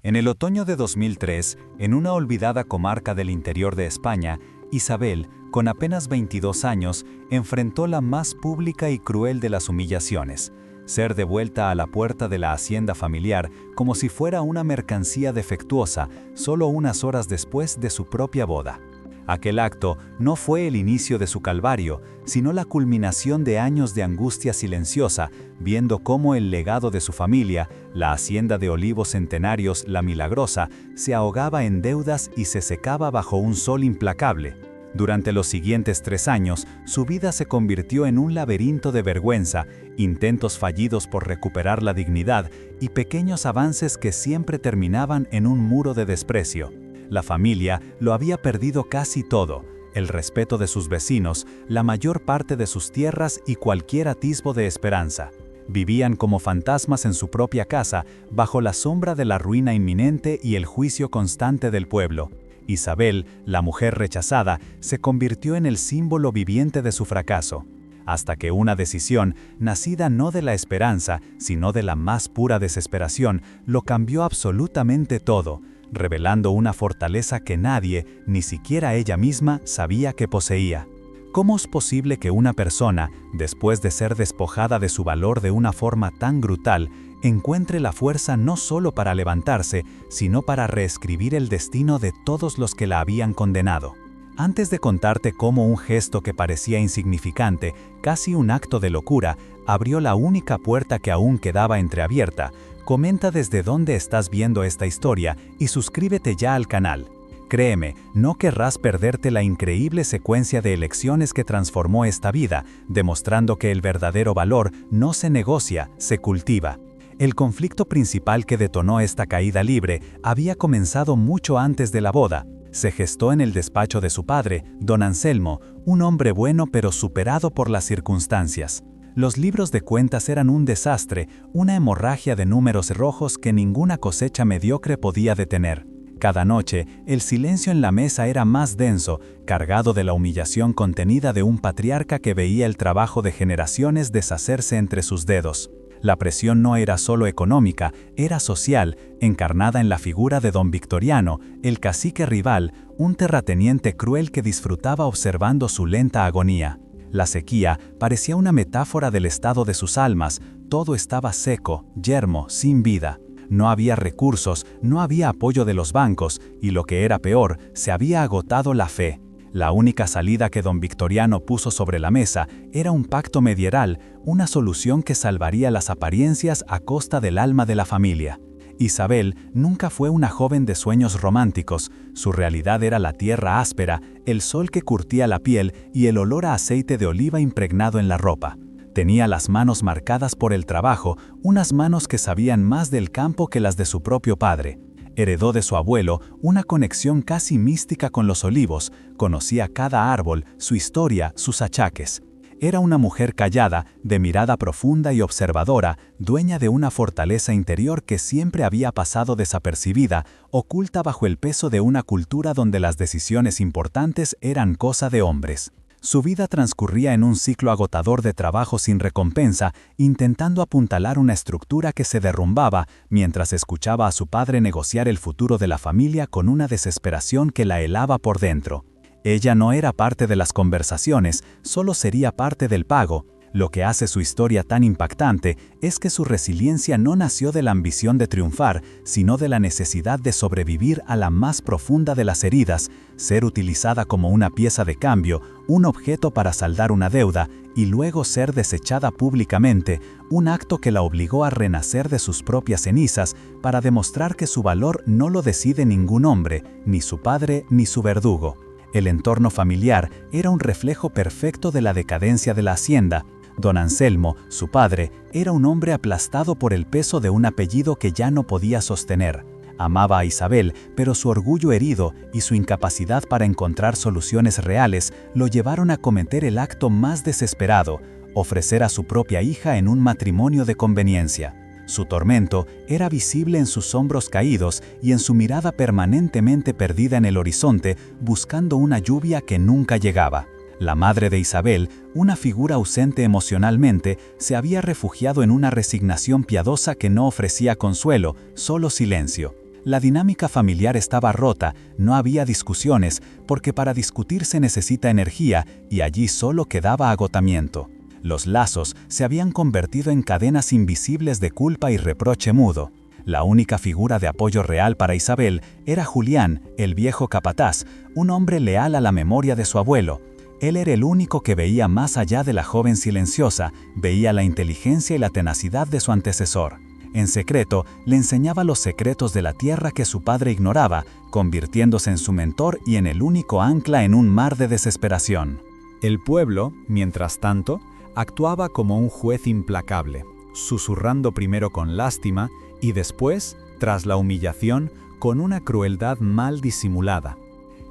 En el otoño de 2003, en una olvidada comarca del interior de España, Isabel, con apenas 22 años, enfrentó la más pública y cruel de las humillaciones: ser devuelta a la puerta de la hacienda familiar como si fuera una mercancía defectuosa, solo unas horas después de su propia boda. Aquel acto no fue el inicio de su calvario, sino la culminación de años de angustia silenciosa, viendo cómo el legado de su familia, la hacienda de olivos centenarios La Milagrosa, se ahogaba en deudas y se secaba bajo un sol implacable. Durante los siguientes 3 años, su vida se convirtió en un laberinto de vergüenza, intentos fallidos por recuperar la dignidad y pequeños avances que siempre terminaban en un muro de desprecio. La familia lo había perdido casi todo: el respeto de sus vecinos, la mayor parte de sus tierras y cualquier atisbo de esperanza. Vivían como fantasmas en su propia casa, bajo la sombra de la ruina inminente y el juicio constante del pueblo. Isabel, la mujer rechazada, se convirtió en el símbolo viviente de su fracaso, hasta que una decisión, nacida no de la esperanza, sino de la más pura desesperación, lo cambió absolutamente todo, revelando una fortaleza que nadie, ni siquiera ella misma, sabía que poseía. ¿Cómo es posible que una persona, después de ser despojada de su valor de una forma tan brutal, encuentre la fuerza no solo para levantarse, sino para reescribir el destino de todos los que la habían condenado? Antes de contarte cómo un gesto que parecía insignificante, casi un acto de locura, abrió la única puerta que aún quedaba entreabierta, comenta desde dónde estás viendo esta historia y suscríbete ya al canal. Créeme, no querrás perderte la increíble secuencia de elecciones que transformó esta vida, demostrando que el verdadero valor no se negocia, se cultiva. El conflicto principal que detonó esta caída libre había comenzado mucho antes de la boda. Se gestó en el despacho de su padre, don Anselmo, un hombre bueno pero superado por las circunstancias. Los libros de cuentas eran un desastre, una hemorragia de números rojos que ninguna cosecha mediocre podía detener. Cada noche, el silencio en la mesa era más denso, cargado de la humillación contenida de un patriarca que veía el trabajo de generaciones deshacerse entre sus dedos. La presión no era solo económica, era social, encarnada en la figura de don Victoriano, el cacique rival, un terrateniente cruel que disfrutaba observando su lenta agonía. La sequía parecía una metáfora del estado de sus almas: todo estaba seco, yermo, sin vida. No había recursos, no había apoyo de los bancos, y lo que era peor, se había agotado la fe. La única salida que don Victoriano puso sobre la mesa era un pacto medieval, una solución que salvaría las apariencias a costa del alma de la familia. Isabel nunca fue una joven de sueños románticos. Su realidad era la tierra áspera, el sol que curtía la piel y el olor a aceite de oliva impregnado en la ropa. Tenía las manos marcadas por el trabajo, unas manos que sabían más del campo que las de su propio padre. Heredó de su abuelo una conexión casi mística con los olivos, conocía cada árbol, su historia, sus achaques. Era una mujer callada, de mirada profunda y observadora, dueña de una fortaleza interior que siempre había pasado desapercibida, oculta bajo el peso de una cultura donde las decisiones importantes eran cosa de hombres. Su vida transcurría en un ciclo agotador de trabajo sin recompensa, intentando apuntalar una estructura que se derrumbaba, mientras escuchaba a su padre negociar el futuro de la familia con una desesperación que la helaba por dentro. Ella no era parte de las conversaciones, solo sería parte del pago. Lo que hace su historia tan impactante es que su resiliencia no nació de la ambición de triunfar, sino de la necesidad de sobrevivir a la más profunda de las heridas, ser utilizada como una pieza de cambio, un objeto para saldar una deuda, y luego ser desechada públicamente, un acto que la obligó a renacer de sus propias cenizas para demostrar que su valor no lo decide ningún hombre, ni su padre ni su verdugo. El entorno familiar era un reflejo perfecto de la decadencia de la hacienda. Don Anselmo, su padre, era un hombre aplastado por el peso de un apellido que ya no podía sostener. Amaba a Isabel, pero su orgullo herido y su incapacidad para encontrar soluciones reales lo llevaron a cometer el acto más desesperado: ofrecer a su propia hija en un matrimonio de conveniencia. Su tormento era visible en sus hombros caídos y en su mirada permanentemente perdida en el horizonte, buscando una lluvia que nunca llegaba. La madre de Isabel, una figura ausente emocionalmente, se había refugiado en una resignación piadosa que no ofrecía consuelo, solo silencio. La dinámica familiar estaba rota, no había discusiones, porque para discutir se necesita energía y allí solo quedaba agotamiento. Los lazos se habían convertido en cadenas invisibles de culpa y reproche mudo. La única figura de apoyo real para Isabel era Julián, el viejo capataz, un hombre leal a la memoria de su abuelo. Él era el único que veía más allá de la joven silenciosa, veía la inteligencia y la tenacidad de su antecesor. En secreto, le enseñaba los secretos de la tierra que su padre ignoraba, convirtiéndose en su mentor y en el único ancla en un mar de desesperación. El pueblo, mientras tanto, actuaba como un juez implacable, susurrando primero con lástima y después, tras la humillación, con una crueldad mal disimulada.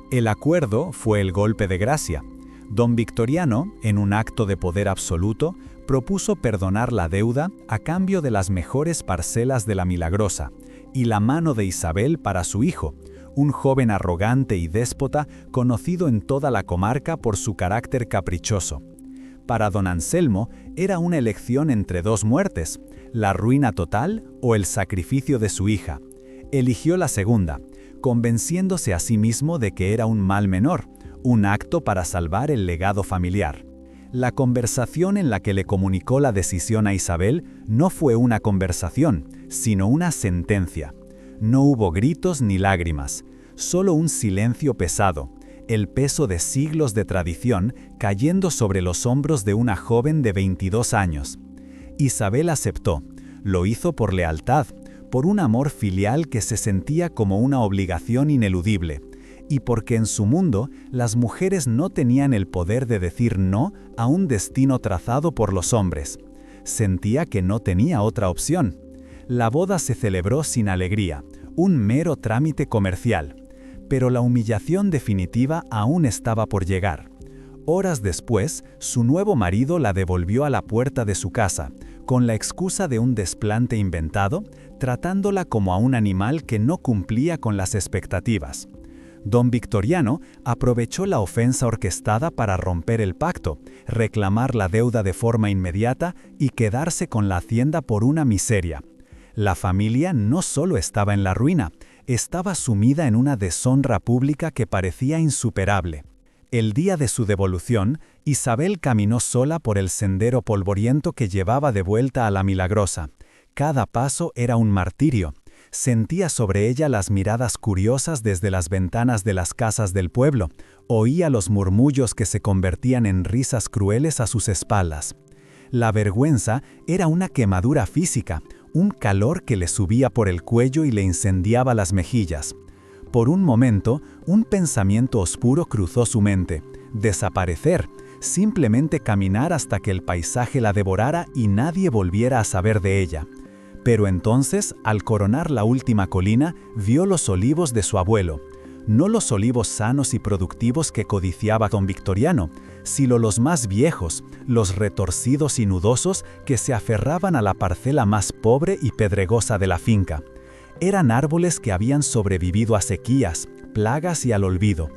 El acuerdo fue el golpe de gracia. Don Victoriano, en un acto de poder absoluto, propuso perdonar la deuda a cambio de las mejores parcelas de la Milagrosa y la mano de Isabel para su hijo, un joven arrogante y déspota conocido en toda la comarca por su carácter caprichoso. Para don Anselmo era una elección entre dos muertes, la ruina total o el sacrificio de su hija. Eligió la segunda, convenciéndose a sí mismo de que era un mal menor, un acto para salvar el legado familiar. La conversación en la que le comunicó la decisión a Isabel no fue una conversación, sino una sentencia. No hubo gritos ni lágrimas, solo un silencio pesado, el peso de siglos de tradición cayendo sobre los hombros de una joven de 22 años. Isabel aceptó, lo hizo por lealtad, por un amor filial que se sentía como una obligación ineludible, y porque en su mundo las mujeres no tenían el poder de decir no a un destino trazado por los hombres. Sentía que no tenía otra opción. La boda se celebró sin alegría, un mero trámite comercial, pero la humillación definitiva aún estaba por llegar. Horas después, su nuevo marido la devolvió a la puerta de su casa, con la excusa de un desplante inventado, tratándola como a un animal que no cumplía con las expectativas. Don Victoriano aprovechó la ofensa orquestada para romper el pacto, reclamar la deuda de forma inmediata y quedarse con la hacienda por una miseria. La familia no solo estaba en la ruina, estaba sumida en una deshonra pública que parecía insuperable. El día de su devolución, Isabel caminó sola por el sendero polvoriento que llevaba de vuelta a la Milagrosa. Cada paso era un martirio. Sentía sobre ella las miradas curiosas desde las ventanas de las casas del pueblo, oía los murmullos que se convertían en risas crueles a sus espaldas. La vergüenza era una quemadura física, un calor que le subía por el cuello y le incendiaba las mejillas. Por un momento, un pensamiento oscuro cruzó su mente: desaparecer, simplemente caminar hasta que el paisaje la devorara y nadie volviera a saber de ella. Pero entonces, al coronar la última colina, vio los olivos de su abuelo. No los olivos sanos y productivos que codiciaba don Victoriano, sino los más viejos, los retorcidos y nudosos que se aferraban a la parcela más pobre y pedregosa de la finca. Eran árboles que habían sobrevivido a sequías, plagas y al olvido.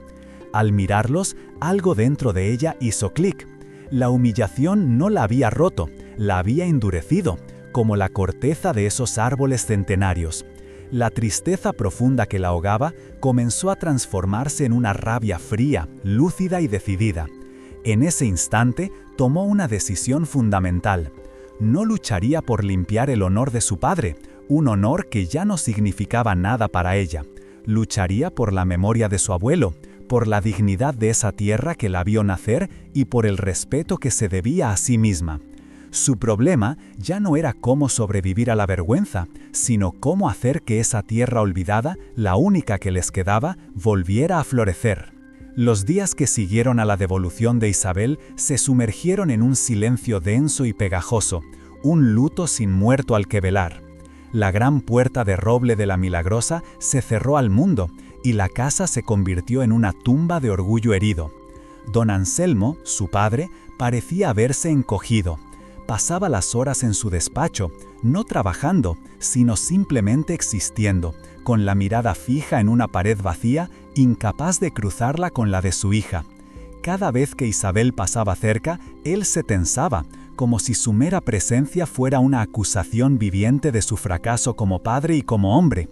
Al mirarlos, algo dentro de ella hizo clic. La humillación no la había roto, la había endurecido, como la corteza de esos árboles centenarios. La tristeza profunda que la ahogaba comenzó a transformarse en una rabia fría, lúcida y decidida. En ese instante tomó una decisión fundamental. No lucharía por limpiar el honor de su padre, un honor que ya no significaba nada para ella. Lucharía por la memoria de su abuelo, por la dignidad de esa tierra que la vio nacer y por el respeto que se debía a sí misma. Su problema ya no era cómo sobrevivir a la vergüenza, sino cómo hacer que esa tierra olvidada, la única que les quedaba, volviera a florecer. Los días que siguieron a la devolución de Isabel se sumergieron en un silencio denso y pegajoso, un luto sin muerto al que velar. La gran puerta de roble de la Milagrosa se cerró al mundo y la casa se convirtió en una tumba de orgullo herido. Don Anselmo, su padre, parecía haberse encogido. Pasaba las horas en su despacho, no trabajando, sino simplemente existiendo, con la mirada fija en una pared vacía, incapaz de cruzarla con la de su hija. Cada vez que Isabel pasaba cerca, él se tensaba, como si su mera presencia fuera una acusación viviente de su fracaso como padre y como hombre.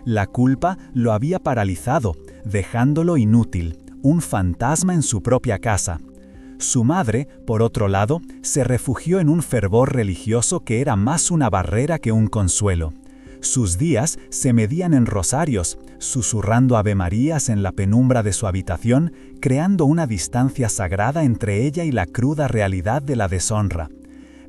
La culpa lo había paralizado, dejándolo inútil, un fantasma en su propia casa. Su madre, por otro lado, se refugió en un fervor religioso que era más una barrera que un consuelo. Sus días se medían en rosarios, susurrando avemarías en la penumbra de su habitación, creando una distancia sagrada entre ella y la cruda realidad de la deshonra.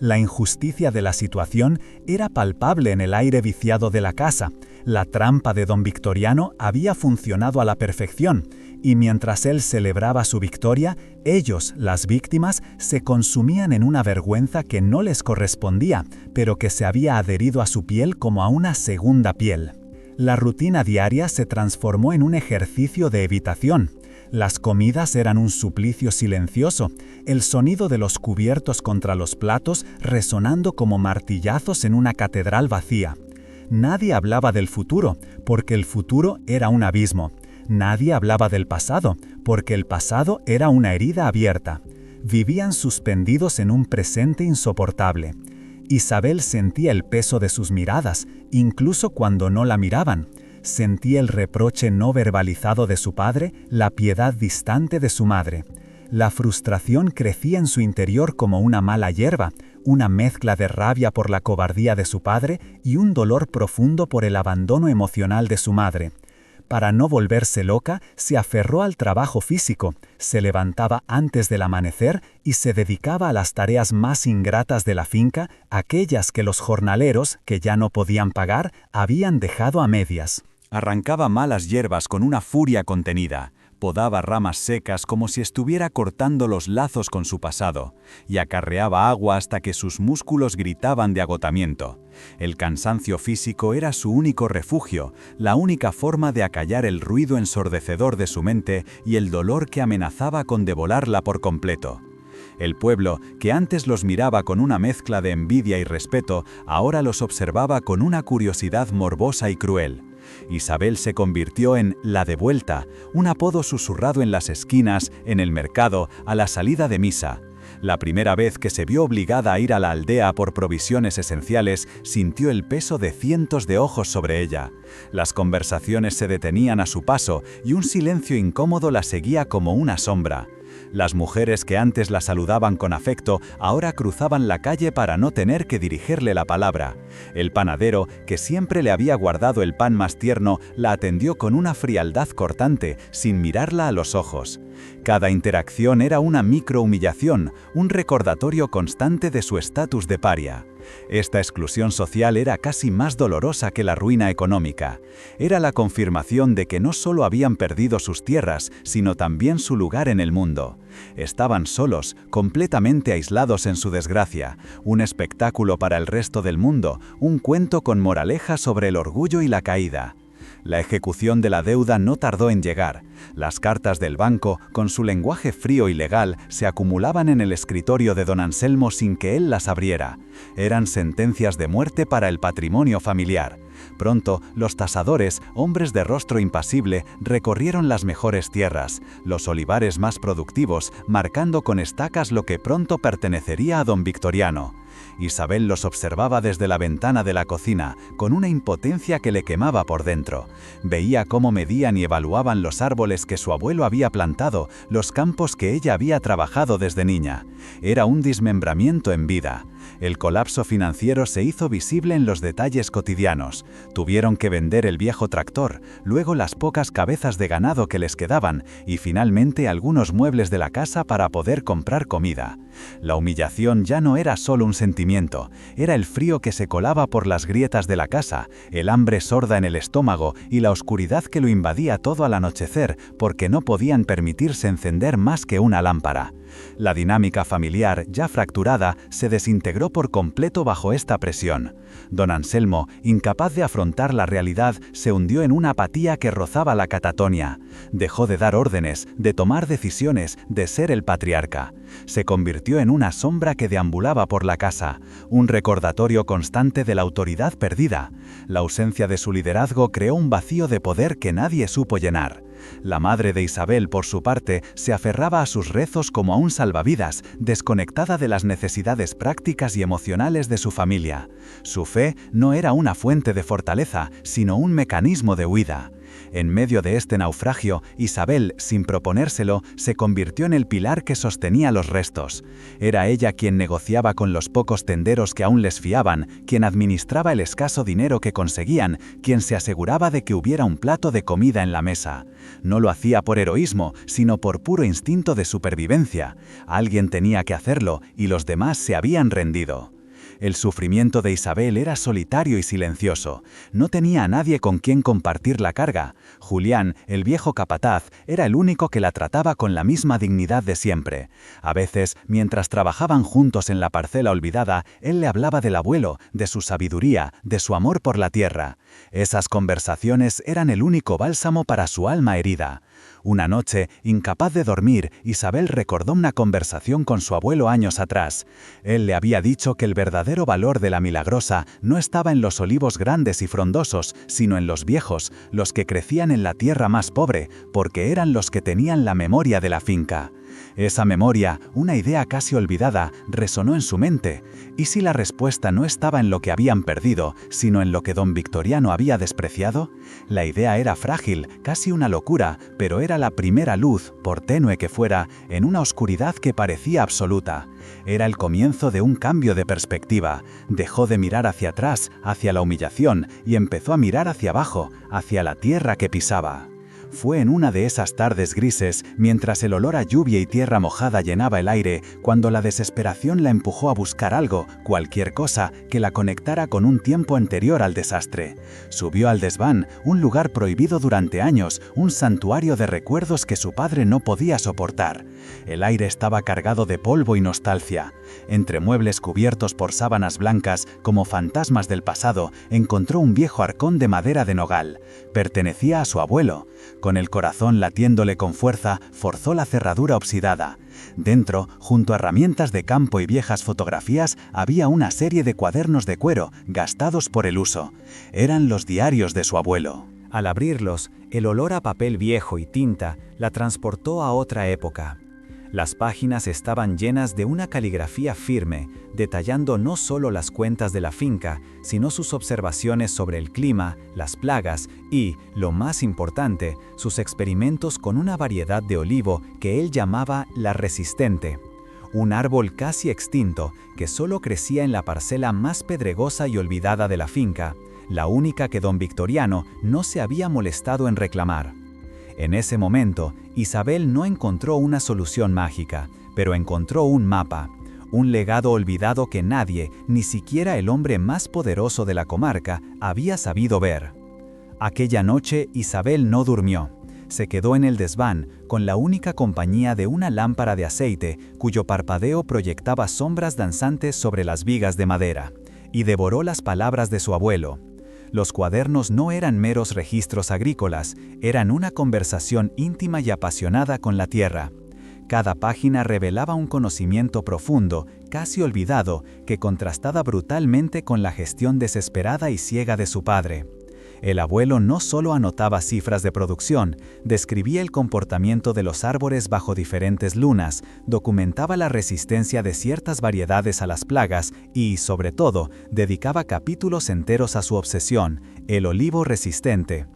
La injusticia de la situación era palpable en el aire viciado de la casa. La trampa de don Victoriano había funcionado a la perfección, y mientras él celebraba su victoria, ellos, las víctimas, se consumían en una vergüenza que no les correspondía, pero que se había adherido a su piel como a una segunda piel. La rutina diaria se transformó en un ejercicio de evitación. Las comidas eran un suplicio silencioso, el sonido de los cubiertos contra los platos resonando como martillazos en una catedral vacía. Nadie hablaba del futuro, porque el futuro era un abismo. Nadie hablaba del pasado, porque el pasado era una herida abierta. Vivían suspendidos en un presente insoportable. Isabel sentía el peso de sus miradas, incluso cuando no la miraban. Sentía el reproche no verbalizado de su padre, la piedad distante de su madre. La frustración crecía en su interior como una mala hierba, una mezcla de rabia por la cobardía de su padre y un dolor profundo por el abandono emocional de su madre. Para no volverse loca, se aferró al trabajo físico, se levantaba antes del amanecer y se dedicaba a las tareas más ingratas de la finca, aquellas que los jornaleros, que ya no podían pagar, habían dejado a medias. Arrancaba malas hierbas con una furia contenida, podaba ramas secas como si estuviera cortando los lazos con su pasado, y acarreaba agua hasta que sus músculos gritaban de agotamiento. El cansancio físico era su único refugio, la única forma de acallar el ruido ensordecedor de su mente y el dolor que amenazaba con devolarla por completo. El pueblo, que antes los miraba con una mezcla de envidia y respeto, ahora los observaba con una curiosidad morbosa y cruel. Isabel se convirtió en la devuelta, un apodo susurrado en las esquinas, en el mercado, a la salida de misa. La primera vez que se vio obligada a ir a la aldea por provisiones esenciales, sintió el peso de cientos de ojos sobre ella. Las conversaciones se detenían a su paso y un silencio incómodo la seguía como una sombra. Las mujeres que antes la saludaban con afecto ahora cruzaban la calle para no tener que dirigirle la palabra. El panadero, que siempre le había guardado el pan más tierno, la atendió con una frialdad cortante, sin mirarla a los ojos. Cada interacción era una microhumillación, un recordatorio constante de su estatus de paria. Esta exclusión social era casi más dolorosa que la ruina económica. Era la confirmación de que no solo habían perdido sus tierras, sino también su lugar en el mundo. Estaban solos, completamente aislados en su desgracia, un espectáculo para el resto del mundo, un cuento con moraleja sobre el orgullo y la caída. La ejecución de la deuda no tardó en llegar. Las cartas del banco, con su lenguaje frío y legal, se acumulaban en el escritorio de don Anselmo sin que él las abriera. Eran sentencias de muerte para el patrimonio familiar. Pronto, los tasadores, hombres de rostro impasible, recorrieron las mejores tierras, los olivares más productivos, marcando con estacas lo que pronto pertenecería a don Victoriano. Isabel los observaba desde la ventana de la cocina, con una impotencia que le quemaba por dentro. Veía cómo medían y evaluaban los árboles que su abuelo había plantado, los campos que ella había trabajado desde niña. Era un desmembramiento en vida. El colapso financiero se hizo visible en los detalles cotidianos. Tuvieron que vender el viejo tractor, luego las pocas cabezas de ganado que les quedaban y finalmente algunos muebles de la casa para poder comprar comida. La humillación ya no era solo un sentimiento, era el frío que se colaba por las grietas de la casa, el hambre sorda en el estómago y la oscuridad que lo invadía todo al anochecer porque no podían permitirse encender más que una lámpara. La dinámica familiar, ya fracturada, se desintegró por completo bajo esta presión. Don Anselmo, incapaz de afrontar la realidad, se hundió en una apatía que rozaba la catatonia. Dejó de dar órdenes, de tomar decisiones, de ser el patriarca. Se convirtió en una sombra que deambulaba por la casa, un recordatorio constante de la autoridad perdida. La ausencia de su liderazgo creó un vacío de poder que nadie supo llenar. La madre de Isabel, por su parte, se aferraba a sus rezos como a un salvavidas, desconectada de las necesidades prácticas y emocionales de su familia. Su fe no era una fuente de fortaleza, sino un mecanismo de huida. En medio de este naufragio, Isabel, sin proponérselo, se convirtió en el pilar que sostenía los restos. Era ella quien negociaba con los pocos tenderos que aún les fiaban, quien administraba el escaso dinero que conseguían, quien se aseguraba de que hubiera un plato de comida en la mesa. No lo hacía por heroísmo, sino por puro instinto de supervivencia. Alguien tenía que hacerlo, y los demás se habían rendido. El sufrimiento de Isabel era solitario y silencioso. No tenía a nadie con quien compartir la carga. Julián, el viejo capataz, era el único que la trataba con la misma dignidad de siempre. A veces, mientras trabajaban juntos en la parcela olvidada, él le hablaba del abuelo, de su sabiduría, de su amor por la tierra. Esas conversaciones eran el único bálsamo para su alma herida. Una noche, incapaz de dormir, Isabel recordó una conversación con su abuelo años atrás. Él le había dicho que el verdadero valor de la Milagrosa no estaba en los olivos grandes y frondosos, sino en los viejos, los que crecían en la tierra más pobre, porque eran los que tenían la memoria de la finca. Esa memoria, una idea casi olvidada, resonó en su mente. ¿Y si la respuesta no estaba en lo que habían perdido, sino en lo que don Victoriano había despreciado? La idea era frágil, casi una locura, pero era la primera luz, por tenue que fuera, en una oscuridad que parecía absoluta. Era el comienzo de un cambio de perspectiva. Dejó de mirar hacia atrás, hacia la humillación, y empezó a mirar hacia abajo, hacia la tierra que pisaba. Fue en una de esas tardes grises, mientras el olor a lluvia y tierra mojada llenaba el aire, cuando la desesperación la empujó a buscar algo, cualquier cosa, que la conectara con un tiempo anterior al desastre. Subió al desván, un lugar prohibido durante años, un santuario de recuerdos que su padre no podía soportar. El aire estaba cargado de polvo y nostalgia. Entre muebles cubiertos por sábanas blancas, como fantasmas del pasado, encontró un viejo arcón de madera de nogal. Pertenecía a su abuelo. Con el corazón latiéndole con fuerza, forzó la cerradura oxidada. Dentro, junto a herramientas de campo y viejas fotografías, había una serie de cuadernos de cuero, gastados por el uso. Eran los diarios de su abuelo. Al abrirlos, el olor a papel viejo y tinta la transportó a otra época. Las páginas estaban llenas de una caligrafía firme, detallando no solo las cuentas de la finca, sino sus observaciones sobre el clima, las plagas y, lo más importante, sus experimentos con una variedad de olivo que él llamaba la resistente. Un árbol casi extinto que solo crecía en la parcela más pedregosa y olvidada de la finca, la única que don Victoriano no se había molestado en reclamar. En ese momento, Isabel no encontró una solución mágica, pero encontró un mapa, un legado olvidado que nadie, ni siquiera el hombre más poderoso de la comarca, había sabido ver. Aquella noche Isabel no durmió. Se quedó en el desván, con la única compañía de una lámpara de aceite, cuyo parpadeo proyectaba sombras danzantes sobre las vigas de madera, y devoró las palabras de su abuelo. Los cuadernos no eran meros registros agrícolas, eran una conversación íntima y apasionada con la tierra. Cada página revelaba un conocimiento profundo, casi olvidado, que contrastaba brutalmente con la gestión desesperada y ciega de su padre. El abuelo no solo anotaba cifras de producción, describía el comportamiento de los árboles bajo diferentes lunas, documentaba la resistencia de ciertas variedades a las plagas y, sobre todo, dedicaba capítulos enteros a su obsesión, el olivo resistente.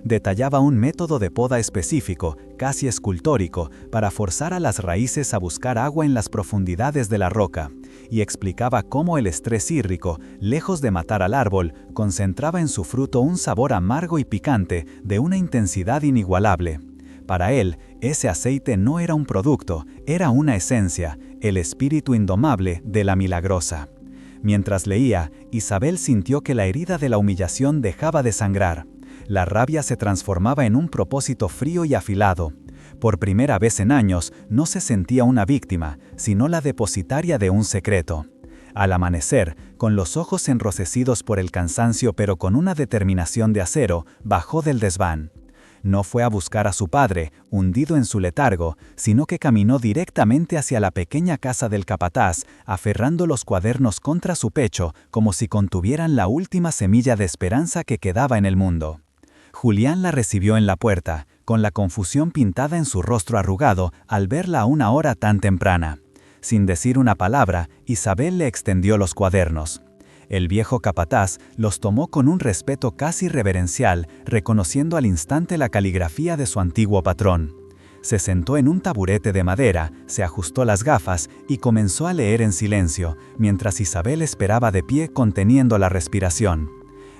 Detallaba un método de poda específico, casi escultórico, para forzar a las raíces a buscar agua en las profundidades de la roca, y explicaba cómo el estrés hídrico, lejos de matar al árbol, concentraba en su fruto un sabor amargo y picante de una intensidad inigualable. Para él, ese aceite no era un producto, era una esencia, el espíritu indomable de la Milagrosa. Mientras leía, Isabel sintió que la herida de la humillación dejaba de sangrar. La rabia se transformaba en un propósito frío y afilado. Por primera vez en años, no se sentía una víctima, sino la depositaria de un secreto. Al amanecer, con los ojos enrojecidos por el cansancio pero con una determinación de acero, bajó del desván. No fue a buscar a su padre, hundido en su letargo, sino que caminó directamente hacia la pequeña casa del capataz, aferrando los cuadernos contra su pecho como si contuvieran la última semilla de esperanza que quedaba en el mundo. Julián la recibió en la puerta, con la confusión pintada en su rostro arrugado al verla a una hora tan temprana. Sin decir una palabra, Isabel le extendió los cuadernos. El viejo capataz los tomó con un respeto casi reverencial, reconociendo al instante la caligrafía de su antiguo patrón. Se sentó en un taburete de madera, se ajustó las gafas y comenzó a leer en silencio, mientras Isabel esperaba de pie conteniendo la respiración.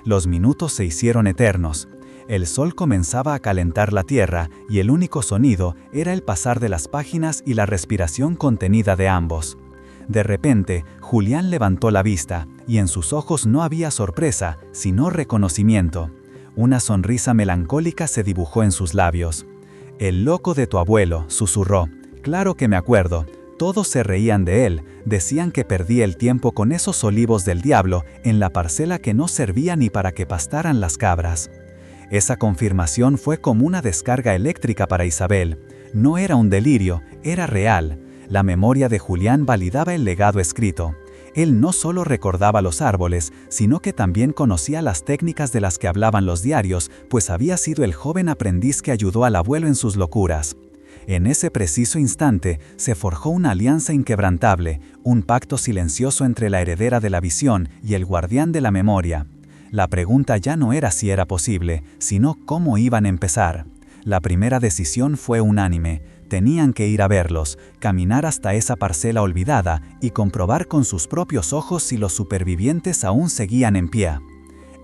Los minutos se hicieron eternos. El sol comenzaba a calentar la tierra y el único sonido era el pasar de las páginas y la respiración contenida de ambos. De repente, Julián levantó la vista y en sus ojos no había sorpresa, sino reconocimiento. Una sonrisa melancólica se dibujó en sus labios. «El loco de tu abuelo», susurró. «Claro que me acuerdo. Todos se reían de él, decían que perdí el tiempo con esos olivos del diablo en la parcela que no servía ni para que pastaran las cabras». Esa confirmación fue como una descarga eléctrica para Isabel. No era un delirio, era real. La memoria de Julián validaba el legado escrito. Él no solo recordaba los árboles, sino que también conocía las técnicas de las que hablaban los diarios, pues había sido el joven aprendiz que ayudó al abuelo en sus locuras. En ese preciso instante se forjó una alianza inquebrantable, un pacto silencioso entre la heredera de la visión y el guardián de la memoria. La pregunta ya no era si era posible, sino cómo iban a empezar. La primera decisión fue unánime. Tenían que ir a verlos, caminar hasta esa parcela olvidada y comprobar con sus propios ojos si los supervivientes aún seguían en pie.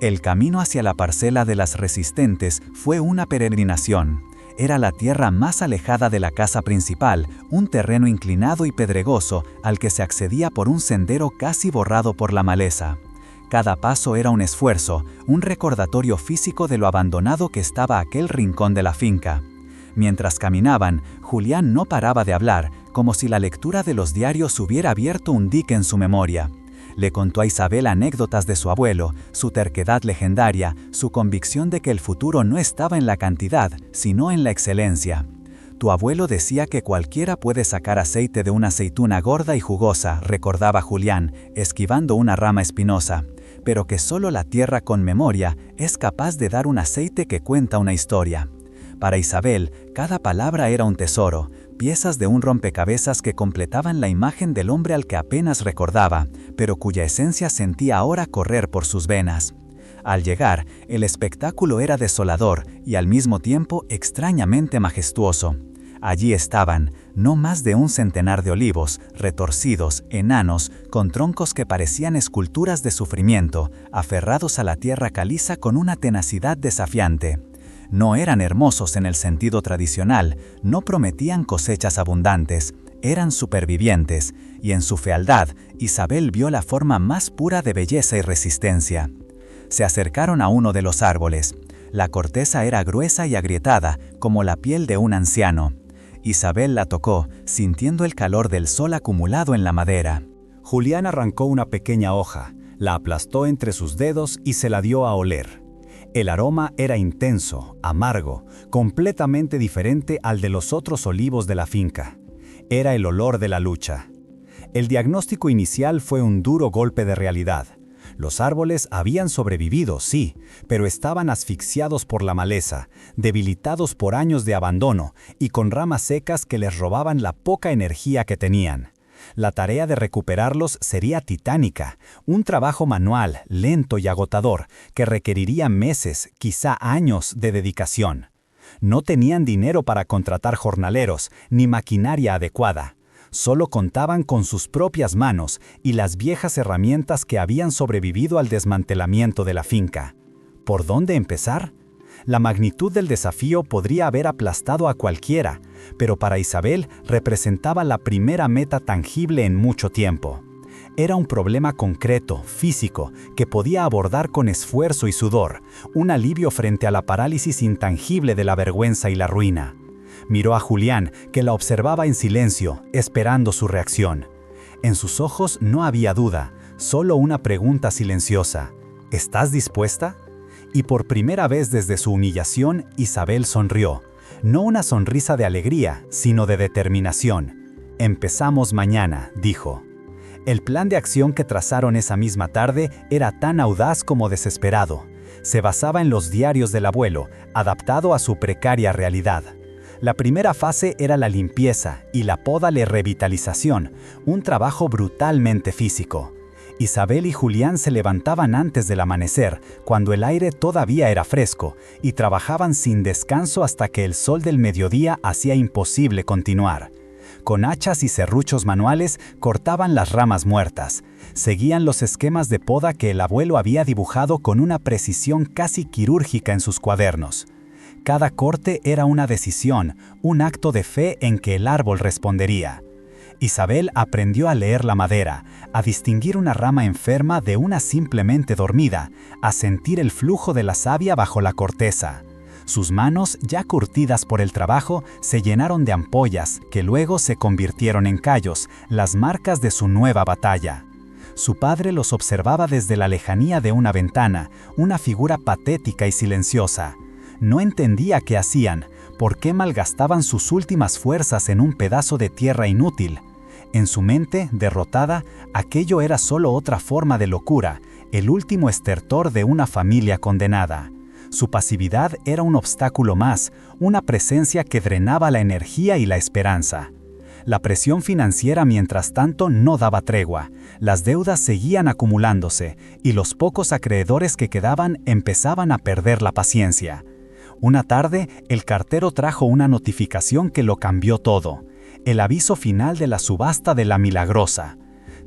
El camino hacia la parcela de las resistentes fue una peregrinación. Era la tierra más alejada de la casa principal, un terreno inclinado y pedregoso al que se accedía por un sendero casi borrado por la maleza. Cada paso era un esfuerzo, un recordatorio físico de lo abandonado que estaba aquel rincón de la finca. Mientras caminaban, Julián no paraba de hablar, como si la lectura de los diarios hubiera abierto un dique en su memoria. Le contó a Isabel anécdotas de su abuelo, su terquedad legendaria, su convicción de que el futuro no estaba en la cantidad, sino en la excelencia. «Tu abuelo decía que cualquiera puede sacar aceite de una aceituna gorda y jugosa», recordaba Julián, esquivando una rama espinosa, «pero que solo la tierra con memoria es capaz de dar un aceite que cuenta una historia». Para Isabel, cada palabra era un tesoro, piezas de un rompecabezas que completaban la imagen del hombre al que apenas recordaba, pero cuya esencia sentía ahora correr por sus venas. Al llegar, el espectáculo era desolador y al mismo tiempo extrañamente majestuoso. Allí estaban, no más de un centenar de olivos, retorcidos, enanos, con troncos que parecían esculturas de sufrimiento, aferrados a la tierra caliza con una tenacidad desafiante. No eran hermosos en el sentido tradicional, no prometían cosechas abundantes, eran supervivientes, y en su fealdad, Isabel vio la forma más pura de belleza y resistencia. Se acercaron a uno de los árboles. La corteza era gruesa y agrietada, como la piel de un anciano. Isabel la tocó, sintiendo el calor del sol acumulado en la madera. Julián arrancó una pequeña hoja, la aplastó entre sus dedos y se la dio a oler. El aroma era intenso, amargo, completamente diferente al de los otros olivos de la finca. Era el olor de la lucha. El diagnóstico inicial fue un duro golpe de realidad. Los árboles habían sobrevivido, sí, pero estaban asfixiados por la maleza, debilitados por años de abandono y con ramas secas que les robaban la poca energía que tenían. La tarea de recuperarlos sería titánica, un trabajo manual, lento y agotador, que requeriría meses, quizá años de dedicación. No tenían dinero para contratar jornaleros, ni maquinaria adecuada. Solo contaban con sus propias manos y las viejas herramientas que habían sobrevivido al desmantelamiento de la finca. ¿Por dónde empezar? La magnitud del desafío podría haber aplastado a cualquiera, pero para Isabel representaba la primera meta tangible en mucho tiempo. Era un problema concreto, físico, que podía abordar con esfuerzo y sudor, un alivio frente a la parálisis intangible de la vergüenza y la ruina. Miró a Julián, que la observaba en silencio, esperando su reacción. En sus ojos no había duda, solo una pregunta silenciosa. ¿Estás dispuesta? Y por primera vez desde su humillación, Isabel sonrió. No una sonrisa de alegría, sino de determinación. «Empezamos mañana», dijo. El plan de acción que trazaron esa misma tarde era tan audaz como desesperado. Se basaba en los diarios del abuelo, adaptado a su precaria realidad. La primera fase era la limpieza y la poda la revitalización, un trabajo brutalmente físico. Isabel y Julián se levantaban antes del amanecer, cuando el aire todavía era fresco, y trabajaban sin descanso hasta que el sol del mediodía hacía imposible continuar. Con hachas y serruchos manuales cortaban las ramas muertas. Seguían los esquemas de poda que el abuelo había dibujado con una precisión casi quirúrgica en sus cuadernos. Cada corte era una decisión, un acto de fe en que el árbol respondería. Isabel aprendió a leer la madera, a distinguir una rama enferma de una simplemente dormida, a sentir el flujo de la savia bajo la corteza. Sus manos, ya curtidas por el trabajo, se llenaron de ampollas, que luego se convirtieron en callos, las marcas de su nueva batalla. Su padre los observaba desde la lejanía de una ventana, una figura patética y silenciosa. No entendía qué hacían, por qué malgastaban sus últimas fuerzas en un pedazo de tierra inútil. En su mente, derrotada, aquello era solo otra forma de locura, el último estertor de una familia condenada. Su pasividad era un obstáculo más, una presencia que drenaba la energía y la esperanza. La presión financiera, mientras tanto, no daba tregua. Las deudas seguían acumulándose, y los pocos acreedores que quedaban empezaban a perder la paciencia. Una tarde, el cartero trajo una notificación que lo cambió todo. El aviso final de la subasta de La Milagrosa.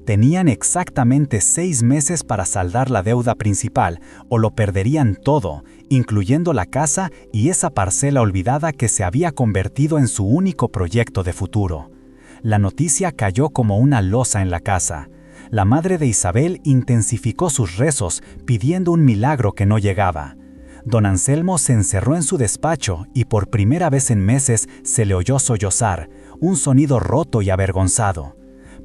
Tenían exactamente 6 meses para saldar la deuda principal, o lo perderían todo, incluyendo la casa y esa parcela olvidada que se había convertido en su único proyecto de futuro. La noticia cayó como una losa en la casa. La madre de Isabel intensificó sus rezos, pidiendo un milagro que no llegaba. Don Anselmo se encerró en su despacho y por primera vez en meses se le oyó sollozar, un sonido roto y avergonzado.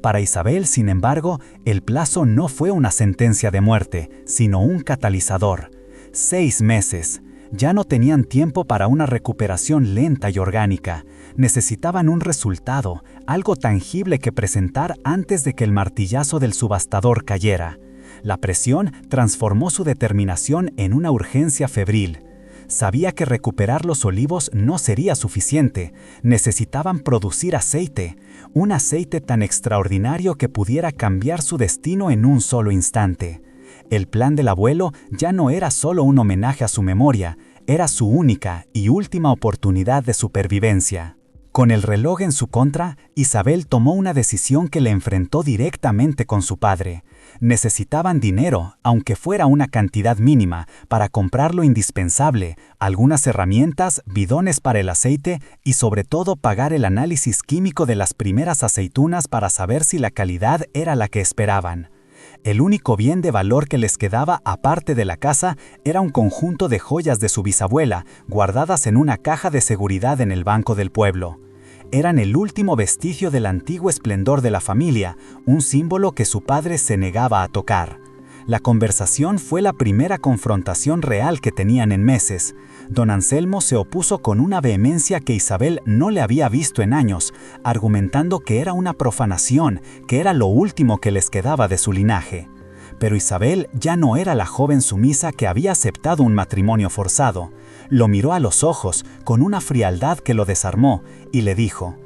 Para Isabel, sin embargo, el plazo no fue una sentencia de muerte, sino un catalizador. 6 meses. Ya no tenían tiempo para una recuperación lenta y orgánica. Necesitaban un resultado, algo tangible que presentar antes de que el martillazo del subastador cayera. La presión transformó su determinación en una urgencia febril. Sabía que recuperar los olivos no sería suficiente. Necesitaban producir aceite, un aceite tan extraordinario que pudiera cambiar su destino en un solo instante. El plan del abuelo ya no era solo un homenaje a su memoria, era su única y última oportunidad de supervivencia. Con el reloj en su contra, Isabel tomó una decisión que le enfrentó directamente con su padre. Necesitaban dinero, aunque fuera una cantidad mínima, para comprar lo indispensable, algunas herramientas, bidones para el aceite y sobre todo pagar el análisis químico de las primeras aceitunas para saber si la calidad era la que esperaban. El único bien de valor que les quedaba aparte de la casa era un conjunto de joyas de su bisabuela, guardadas en una caja de seguridad en el banco del pueblo. Eran el último vestigio del antiguo esplendor de la familia, un símbolo que su padre se negaba a tocar. La conversación fue la primera confrontación real que tenían en meses. Don Anselmo se opuso con una vehemencia que Isabel no le había visto en años, argumentando que era una profanación, que era lo último que les quedaba de su linaje. Pero Isabel ya no era la joven sumisa que había aceptado un matrimonio forzado. Lo miró a los ojos con una frialdad que lo desarmó y le dijo: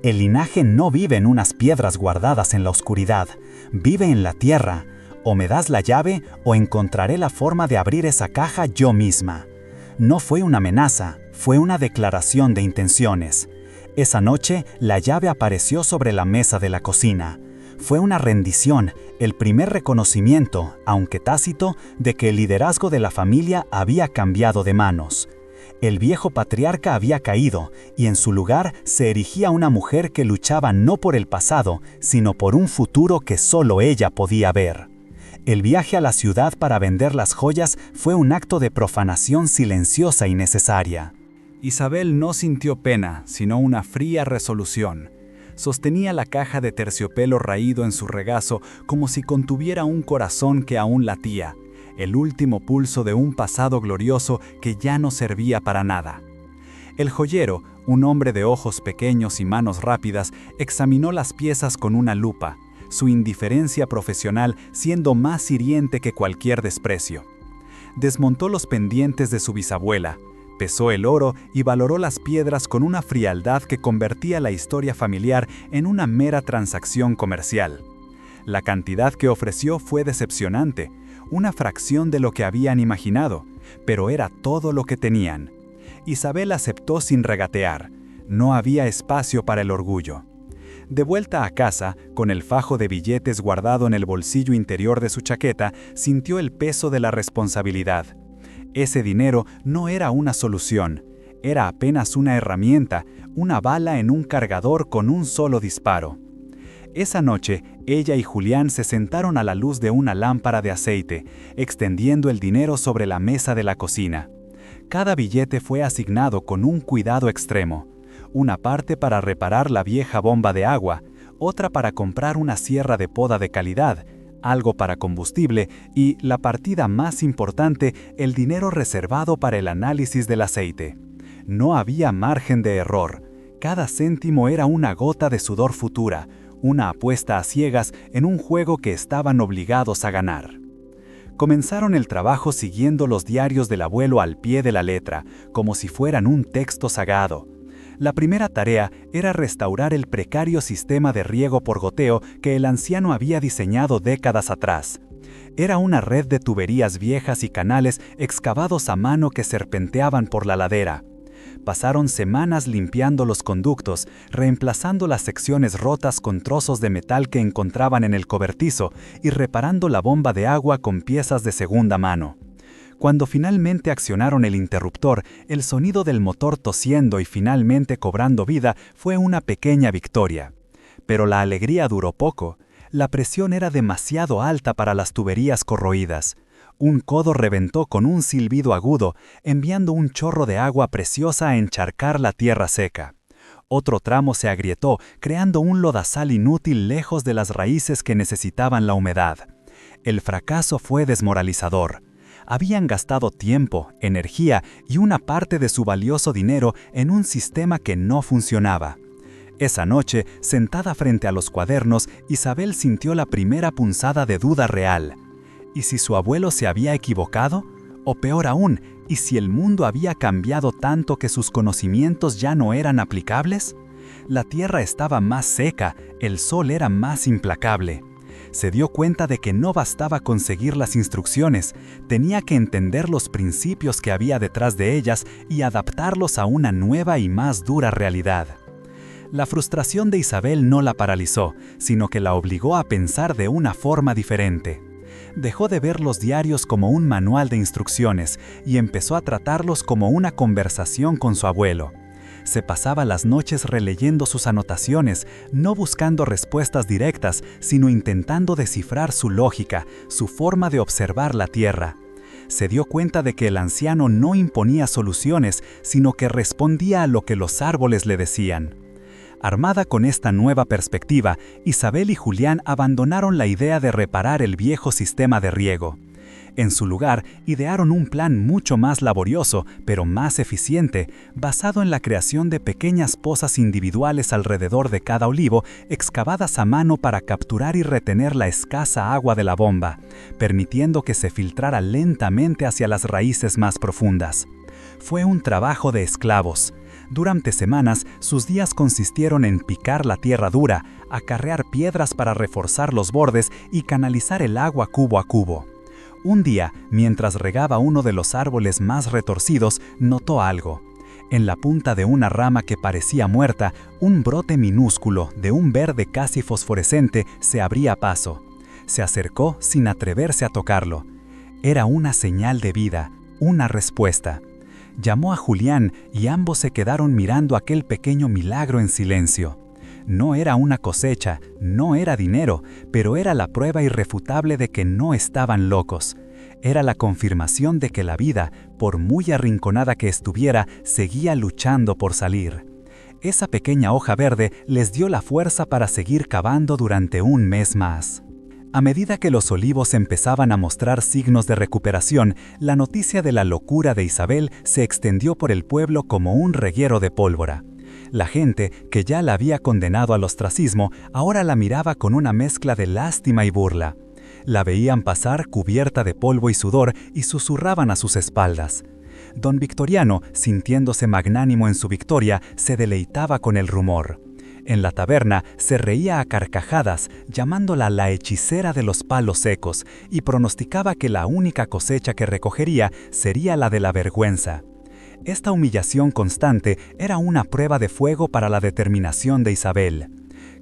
«El linaje no vive en unas piedras guardadas en la oscuridad, vive en la tierra. O me das la llave o encontraré la forma de abrir esa caja yo misma». No fue una amenaza, fue una declaración de intenciones. Esa noche, la llave apareció sobre la mesa de la cocina. Fue una rendición, el primer reconocimiento, aunque tácito, de que el liderazgo de la familia había cambiado de manos. El viejo patriarca había caído, y en su lugar se erigía una mujer que luchaba no por el pasado, sino por un futuro que solo ella podía ver. El viaje a la ciudad para vender las joyas fue un acto de profanación silenciosa y necesaria. Isabel no sintió pena, sino una fría resolución. Sostenía la caja de terciopelo raído en su regazo como si contuviera un corazón que aún latía, el último pulso de un pasado glorioso que ya no servía para nada. El joyero, un hombre de ojos pequeños y manos rápidas, examinó las piezas con una lupa, su indiferencia profesional siendo más hiriente que cualquier desprecio. desmontó los pendientes de su bisabuela, pesó el oro y valoró las piedras con una frialdad que convertía la historia familiar en una mera transacción comercial. La cantidad que ofreció fue decepcionante, una fracción de lo que habían imaginado, pero era todo lo que tenían. Isabel aceptó sin regatear. No había espacio para el orgullo. De vuelta a casa, con el fajo de billetes guardado en el bolsillo interior de su chaqueta, sintió el peso de la responsabilidad. Ese dinero no era una solución, era apenas una herramienta, una bala en un cargador con un solo disparo. Esa noche, ella y Julián se sentaron a la luz de una lámpara de aceite, extendiendo el dinero sobre la mesa de la cocina. Cada billete fue asignado con un cuidado extremo. Una parte para reparar la vieja bomba de agua, otra para comprar una sierra de poda de calidad, algo para combustible y, la partida más importante, el dinero reservado para el análisis del aceite. No había margen de error. Cada céntimo era una gota de sudor futura, una apuesta a ciegas en un juego que estaban obligados a ganar. Comenzaron el trabajo siguiendo los diarios del abuelo al pie de la letra, como si fueran un texto sagrado. La primera tarea era restaurar el precario sistema de riego por goteo que el anciano había diseñado décadas atrás. Era una red de tuberías viejas y canales excavados a mano que serpenteaban por la ladera. Pasaron semanas limpiando los conductos, reemplazando las secciones rotas con trozos de metal que encontraban en el cobertizo y reparando la bomba de agua con piezas de segunda mano. Cuando finalmente accionaron el interruptor, el sonido del motor tosiendo y finalmente cobrando vida fue una pequeña victoria. Pero la alegría duró poco. La presión era demasiado alta para las tuberías corroídas. Un codo reventó con un silbido agudo, enviando un chorro de agua preciosa a encharcar la tierra seca. Otro tramo se agrietó, creando un lodazal inútil lejos de las raíces que necesitaban la humedad. El fracaso fue desmoralizador. Habían gastado tiempo, energía y una parte de su valioso dinero en un sistema que no funcionaba. Esa noche, sentada frente a los cuadernos, Isabel sintió la primera punzada de duda real. ¿Y si su abuelo se había equivocado? O peor aún, ¿y si el mundo había cambiado tanto que sus conocimientos ya no eran aplicables? La tierra estaba más seca, el sol era más implacable. Se dio cuenta de que no bastaba conseguir las instrucciones, tenía que entender los principios que había detrás de ellas y adaptarlos a una nueva y más dura realidad. La frustración de Isabel no la paralizó, sino que la obligó a pensar de una forma diferente. Dejó de ver los diarios como un manual de instrucciones y empezó a tratarlos como una conversación con su abuelo. Se pasaba las noches releyendo sus anotaciones, no buscando respuestas directas, sino intentando descifrar su lógica, su forma de observar la tierra. Se dio cuenta de que el anciano no imponía soluciones, sino que respondía a lo que los árboles le decían. Armada con esta nueva perspectiva, Isabel y Julián abandonaron la idea de reparar el viejo sistema de riego. En su lugar, idearon un plan mucho más laborioso, pero más eficiente, basado en la creación de pequeñas pozas individuales alrededor de cada olivo, excavadas a mano para capturar y retener la escasa agua de la bomba, permitiendo que se filtrara lentamente hacia las raíces más profundas. Fue un trabajo de esclavos. Durante semanas, sus días consistieron en picar la tierra dura, acarrear piedras para reforzar los bordes y canalizar el agua cubo a cubo. Un día, mientras regaba uno de los árboles más retorcidos, notó algo. En la punta de una rama que parecía muerta, un brote minúsculo, de un verde casi fosforescente, se abría paso. Se acercó sin atreverse a tocarlo. Era una señal de vida, una respuesta. Llamó a Julián y ambos se quedaron mirando aquel pequeño milagro en silencio. No era una cosecha, no era dinero, pero era la prueba irrefutable de que no estaban locos. Era la confirmación de que la vida, por muy arrinconada que estuviera, seguía luchando por salir. Esa pequeña hoja verde les dio la fuerza para seguir cavando durante un mes más. A medida que los olivos empezaban a mostrar signos de recuperación, la noticia de la locura de Isabel se extendió por el pueblo como un reguero de pólvora. La gente, que ya la había condenado al ostracismo, ahora la miraba con una mezcla de lástima y burla. La veían pasar cubierta de polvo y sudor y susurraban a sus espaldas. Don Victoriano, sintiéndose magnánimo en su victoria, se deleitaba con el rumor. En la taberna se reía a carcajadas, llamándola la hechicera de los palos secos, y pronosticaba que la única cosecha que recogería sería la de la vergüenza. Esta humillación constante era una prueba de fuego para la determinación de Isabel.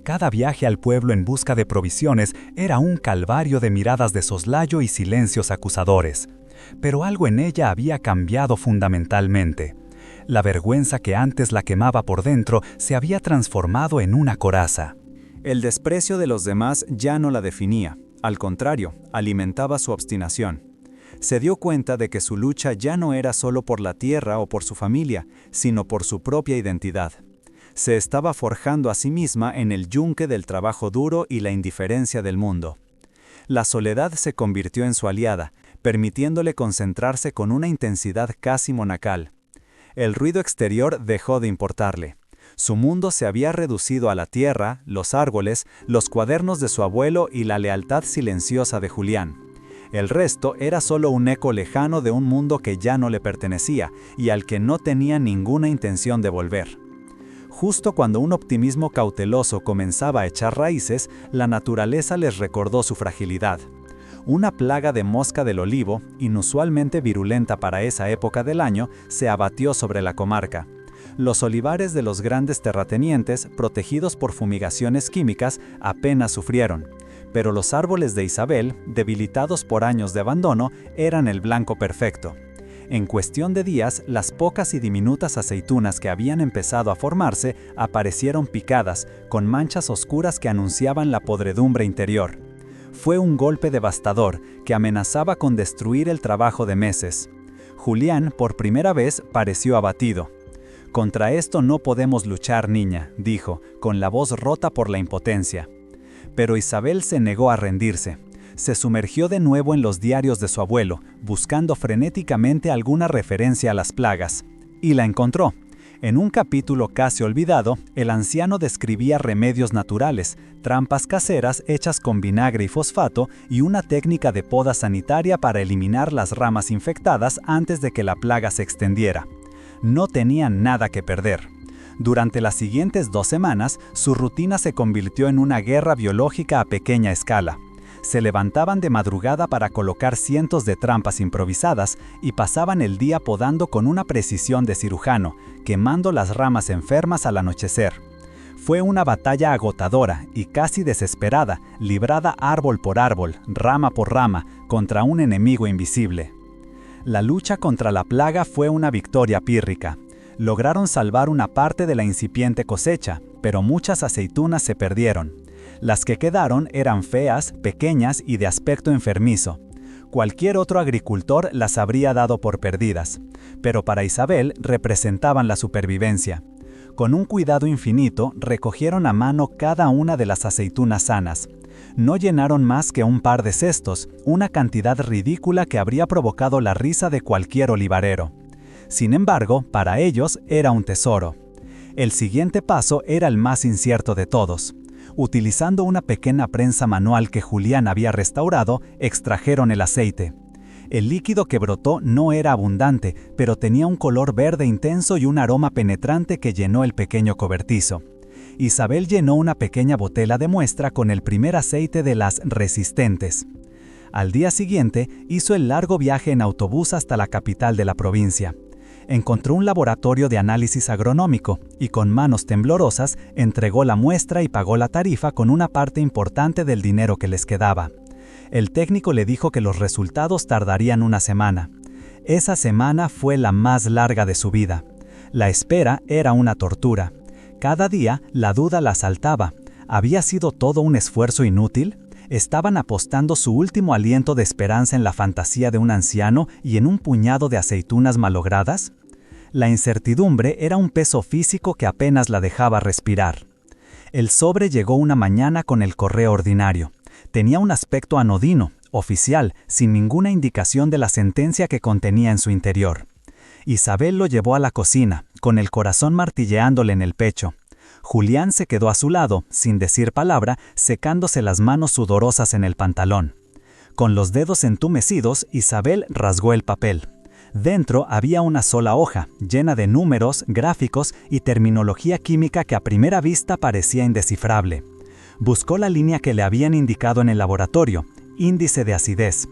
Cada viaje al pueblo en busca de provisiones era un calvario de miradas de soslayo y silencios acusadores. Pero algo en ella había cambiado fundamentalmente. La vergüenza que antes la quemaba por dentro se había transformado en una coraza. El desprecio de los demás ya no la definía, al contrario, alimentaba su obstinación. Se dio cuenta de que su lucha ya no era solo por la tierra o por su familia, sino por su propia identidad. Se estaba forjando a sí misma en el yunque del trabajo duro y la indiferencia del mundo. La soledad se convirtió en su aliada, permitiéndole concentrarse con una intensidad casi monacal. El ruido exterior dejó de importarle. Su mundo se había reducido a la tierra, los árboles, los cuadernos de su abuelo y la lealtad silenciosa de Julián. El resto era solo un eco lejano de un mundo que ya no le pertenecía y al que no tenía ninguna intención de volver. Justo cuando un optimismo cauteloso comenzaba a echar raíces, la naturaleza les recordó su fragilidad. Una plaga de mosca del olivo, inusualmente virulenta para esa época del año, se abatió sobre la comarca. Los olivares de los grandes terratenientes, protegidos por fumigaciones químicas, apenas sufrieron. Pero los árboles de Isabel, debilitados por años de abandono, eran el blanco perfecto. En cuestión de días, las pocas y diminutas aceitunas que habían empezado a formarse aparecieron picadas, con manchas oscuras que anunciaban la podredumbre interior. Fue un golpe devastador que amenazaba con destruir el trabajo de meses. Julián, por primera vez, pareció abatido. «Contra esto no podemos luchar, niña», dijo, con la voz rota por la impotencia. Pero Isabel se negó a rendirse. Se sumergió de nuevo en los diarios de su abuelo, buscando frenéticamente alguna referencia a las plagas. Y la encontró. En un capítulo casi olvidado, el anciano describía remedios naturales, trampas caseras hechas con vinagre y fosfato y una técnica de poda sanitaria para eliminar las ramas infectadas antes de que la plaga se extendiera. No tenían nada que perder. Durante las siguientes 2 semanas, su rutina se convirtió en una guerra biológica a pequeña escala. Se levantaban de madrugada para colocar cientos de trampas improvisadas y pasaban el día podando con una precisión de cirujano, quemando las ramas enfermas al anochecer. Fue una batalla agotadora y casi desesperada, librada árbol por árbol, rama por rama, contra un enemigo invisible. La lucha contra la plaga fue una victoria pírrica. Lograron salvar una parte de la incipiente cosecha, pero muchas aceitunas se perdieron. Las que quedaron eran feas, pequeñas y de aspecto enfermizo. Cualquier otro agricultor las habría dado por perdidas, pero para Isabel representaban la supervivencia. Con un cuidado infinito, recogieron a mano cada una de las aceitunas sanas. No llenaron más que un par de cestos, una cantidad ridícula que habría provocado la risa de cualquier olivarero. Sin embargo, para ellos era un tesoro. El siguiente paso era el más incierto de todos. Utilizando una pequeña prensa manual que Julián había restaurado, extrajeron el aceite. El líquido que brotó no era abundante, pero tenía un color verde intenso y un aroma penetrante que llenó el pequeño cobertizo. Isabel llenó una pequeña botella de muestra con el primer aceite de las resistentes. Al día siguiente, hizo el largo viaje en autobús hasta la capital de la provincia. Encontró un laboratorio de análisis agronómico y con manos temblorosas entregó la muestra y pagó la tarifa con una parte importante del dinero que les quedaba. El técnico le dijo que los resultados tardarían una semana. Esa semana fue la más larga de su vida. La espera era una tortura. Cada día la duda la asaltaba. ¿Había sido todo un esfuerzo inútil? ¿Estaban apostando su último aliento de esperanza en la fantasía de un anciano y en un puñado de aceitunas malogradas? La incertidumbre era un peso físico que apenas la dejaba respirar. El sobre llegó una mañana con el correo ordinario. Tenía un aspecto anodino, oficial, sin ninguna indicación de la sentencia que contenía en su interior. Isabel lo llevó a la cocina, con el corazón martilleándole en el pecho. Julián se quedó a su lado, sin decir palabra, secándose las manos sudorosas en el pantalón. Con los dedos entumecidos, Isabel rasgó el papel. Dentro había una sola hoja, llena de números, gráficos y terminología química que a primera vista parecía indescifrable. Buscó la línea que le habían indicado en el laboratorio, índice de acidez.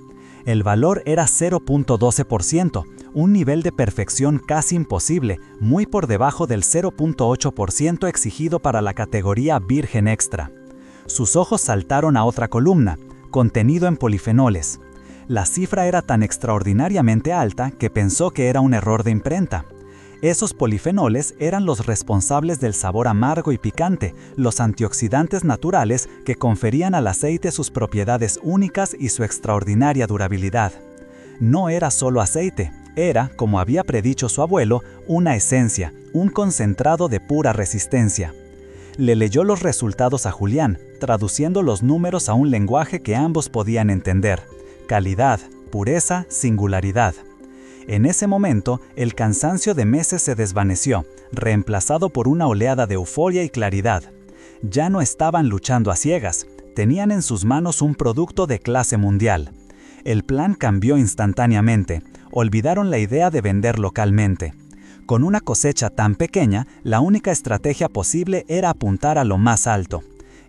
El valor era 0.12%, un nivel de perfección casi imposible, muy por debajo del 0.8% exigido para la categoría Virgen Extra. Sus ojos saltaron a otra columna, contenido en polifenoles. La cifra era tan extraordinariamente alta que pensó que era un error de imprenta. Esos polifenoles eran los responsables del sabor amargo y picante, los antioxidantes naturales que conferían al aceite sus propiedades únicas y su extraordinaria durabilidad. No era solo aceite, era, como había predicho su abuelo, una esencia, un concentrado de pura resistencia. Le leyó los resultados a Julián, traduciendo los números a un lenguaje que ambos podían entender. Calidad, pureza, singularidad. En ese momento, el cansancio de meses se desvaneció, reemplazado por una oleada de euforia y claridad. Ya no estaban luchando a ciegas, tenían en sus manos un producto de clase mundial. El plan cambió instantáneamente, olvidaron la idea de vender localmente. Con una cosecha tan pequeña, la única estrategia posible era apuntar a lo más alto.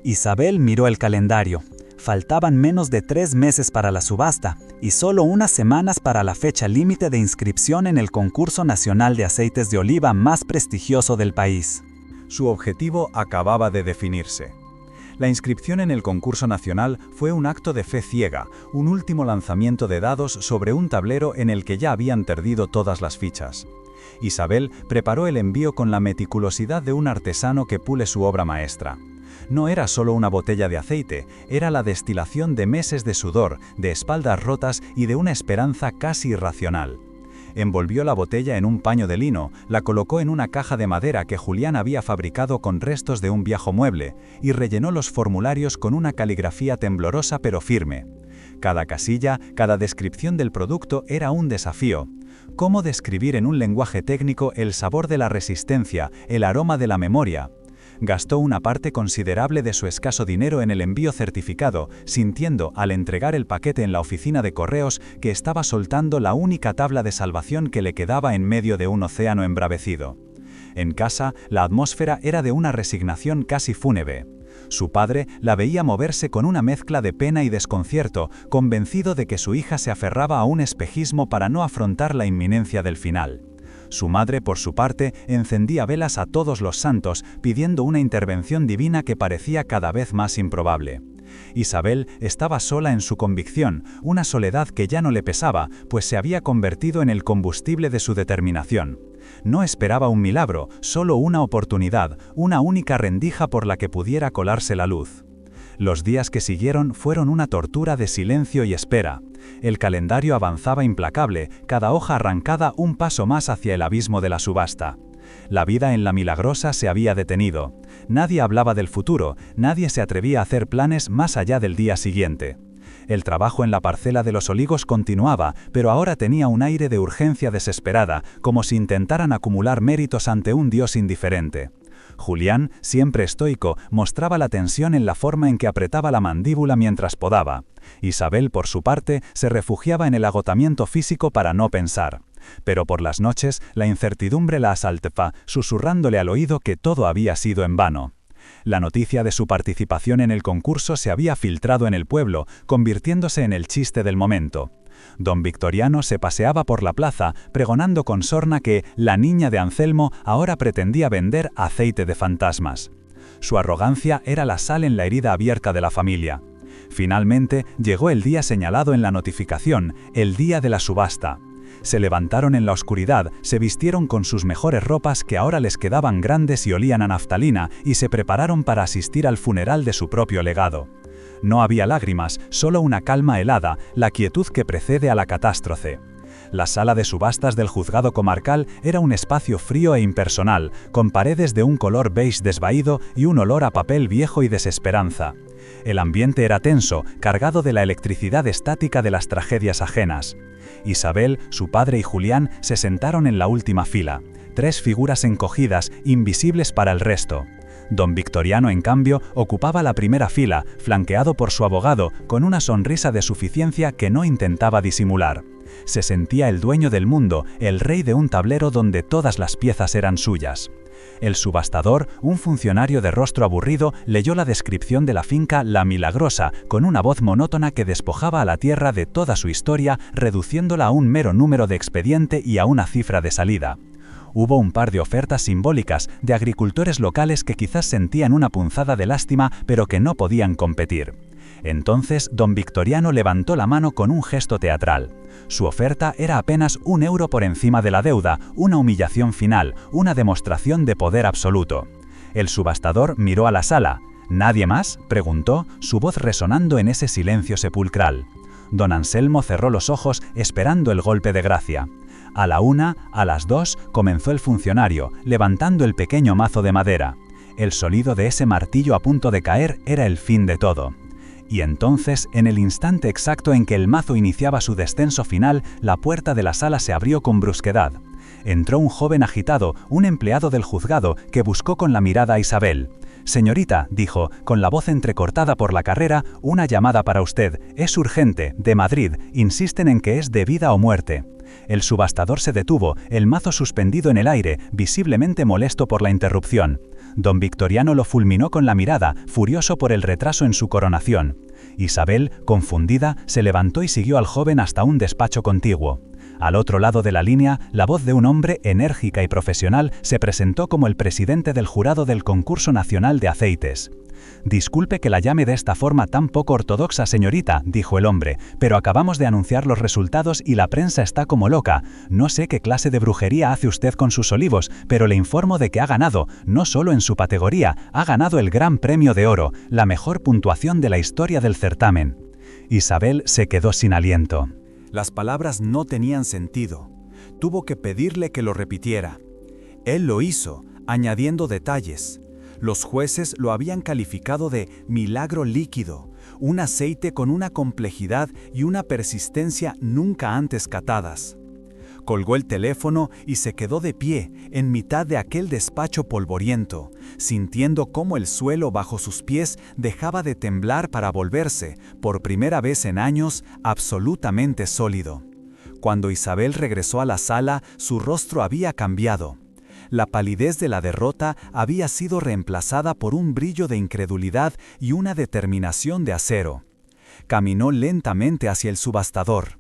Isabel miró el calendario. Faltaban menos de 3 meses para la subasta y solo unas semanas para la fecha límite de inscripción en el concurso nacional de aceites de oliva más prestigioso del país. Su objetivo acababa de definirse. La inscripción en el concurso nacional fue un acto de fe ciega, un último lanzamiento de dados sobre un tablero en el que ya habían perdido todas las fichas. Isabel preparó el envío con la meticulosidad de un artesano que pule su obra maestra. No era solo una botella de aceite, era la destilación de meses de sudor, de espaldas rotas y de una esperanza casi irracional. Envolvió la botella en un paño de lino, la colocó en una caja de madera que Julián había fabricado con restos de un viejo mueble y rellenó los formularios con una caligrafía temblorosa pero firme. Cada casilla, cada descripción del producto era un desafío. ¿Cómo describir en un lenguaje técnico el sabor de la resistencia, el aroma de la memoria? Gastó una parte considerable de su escaso dinero en el envío certificado, sintiendo, al entregar el paquete en la oficina de correos, que estaba soltando la única tabla de salvación que le quedaba en medio de un océano embravecido. En casa, la atmósfera era de una resignación casi fúnebre. Su padre la veía moverse con una mezcla de pena y desconcierto, convencido de que su hija se aferraba a un espejismo para no afrontar la inminencia del final. Su madre, por su parte, encendía velas a todos los santos, pidiendo una intervención divina que parecía cada vez más improbable. Isabel estaba sola en su convicción, una soledad que ya no le pesaba, pues se había convertido en el combustible de su determinación. No esperaba un milagro, solo una oportunidad, una única rendija por la que pudiera colarse la luz. Los días que siguieron fueron una tortura de silencio y espera. El calendario avanzaba implacable, cada hoja arrancada un paso más hacia el abismo de la subasta. La vida en La Milagrosa se había detenido. Nadie hablaba del futuro, nadie se atrevía a hacer planes más allá del día siguiente. El trabajo en la parcela de los olivos continuaba, pero ahora tenía un aire de urgencia desesperada, como si intentaran acumular méritos ante un Dios indiferente. Julián, siempre estoico, mostraba la tensión en la forma en que apretaba la mandíbula mientras podaba. Isabel, por su parte, se refugiaba en el agotamiento físico para no pensar. Pero por las noches, la incertidumbre la asaltaba, susurrándole al oído que todo había sido en vano. La noticia de su participación en el concurso se había filtrado en el pueblo, convirtiéndose en el chiste del momento. Don Victoriano se paseaba por la plaza, pregonando con sorna que la niña de Anselmo ahora pretendía vender aceite de fantasmas. Su arrogancia era la sal en la herida abierta de la familia. Finalmente, llegó el día señalado en la notificación, el día de la subasta. Se levantaron en la oscuridad, se vistieron con sus mejores ropas que ahora les quedaban grandes y olían a naftalina y se prepararon para asistir al funeral de su propio legado. No había lágrimas, solo una calma helada, la quietud que precede a la catástrofe. La sala de subastas del juzgado comarcal era un espacio frío e impersonal, con paredes de un color beige desvaído y un olor a papel viejo y desesperanza. El ambiente era tenso, cargado de la electricidad estática de las tragedias ajenas. Isabel, su padre y Julián se sentaron en la última fila, 3 figuras encogidas, invisibles para el resto. Don Victoriano, en cambio, ocupaba la primera fila, flanqueado por su abogado, con una sonrisa de suficiencia que no intentaba disimular. Se sentía el dueño del mundo, el rey de un tablero donde todas las piezas eran suyas. El subastador, un funcionario de rostro aburrido, leyó la descripción de la finca La Milagrosa, con una voz monótona que despojaba a la tierra de toda su historia, reduciéndola a un mero número de expediente y a una cifra de salida. Hubo un par de ofertas simbólicas de agricultores locales que quizás sentían una punzada de lástima, pero que no podían competir. Entonces, don Victoriano levantó la mano con un gesto teatral. Su oferta era apenas €1 por encima de la deuda, una humillación final, una demostración de poder absoluto. El subastador miró a la sala. ¿Nadie más?, preguntó, su voz resonando en ese silencio sepulcral. Don Anselmo cerró los ojos esperando el golpe de gracia. A la 1, a las 2, comenzó el funcionario, levantando el pequeño mazo de madera. El sonido de ese martillo a punto de caer era el fin de todo. Y entonces, en el instante exacto en que el mazo iniciaba su descenso final, la puerta de la sala se abrió con brusquedad. Entró un joven agitado, un empleado del juzgado, que buscó con la mirada a Isabel. «Señorita», dijo, con la voz entrecortada por la carrera, «una llamada para usted. Es urgente, de Madrid. Insisten en que es de vida o muerte». El subastador se detuvo, el mazo suspendido en el aire, visiblemente molesto por la interrupción. Don Victoriano lo fulminó con la mirada, furioso por el retraso en su coronación. Isabel, confundida, se levantó y siguió al joven hasta un despacho contiguo. Al otro lado de la línea, la voz de un hombre enérgica y profesional se presentó como el presidente del jurado del Concurso Nacional de Aceites. «Disculpe que la llame de esta forma tan poco ortodoxa, señorita», dijo el hombre, «pero acabamos de anunciar los resultados y la prensa está como loca. No sé qué clase de brujería hace usted con sus olivos, pero le informo de que ha ganado, no solo en su categoría, ha ganado el Gran Premio de Oro, la mejor puntuación de la historia del certamen». Isabel se quedó sin aliento. Las palabras no tenían sentido. Tuvo que pedirle que lo repitiera. Él lo hizo, añadiendo detalles. Los jueces lo habían calificado de milagro líquido, un aceite con una complejidad y una persistencia nunca antes catadas. Colgó el teléfono y se quedó de pie en mitad de aquel despacho polvoriento, sintiendo cómo el suelo bajo sus pies dejaba de temblar para volverse, por primera vez en años, absolutamente sólido. Cuando Isabel regresó a la sala, su rostro había cambiado. La palidez de la derrota había sido reemplazada por un brillo de incredulidad y una determinación de acero. Caminó lentamente hacia el subastador.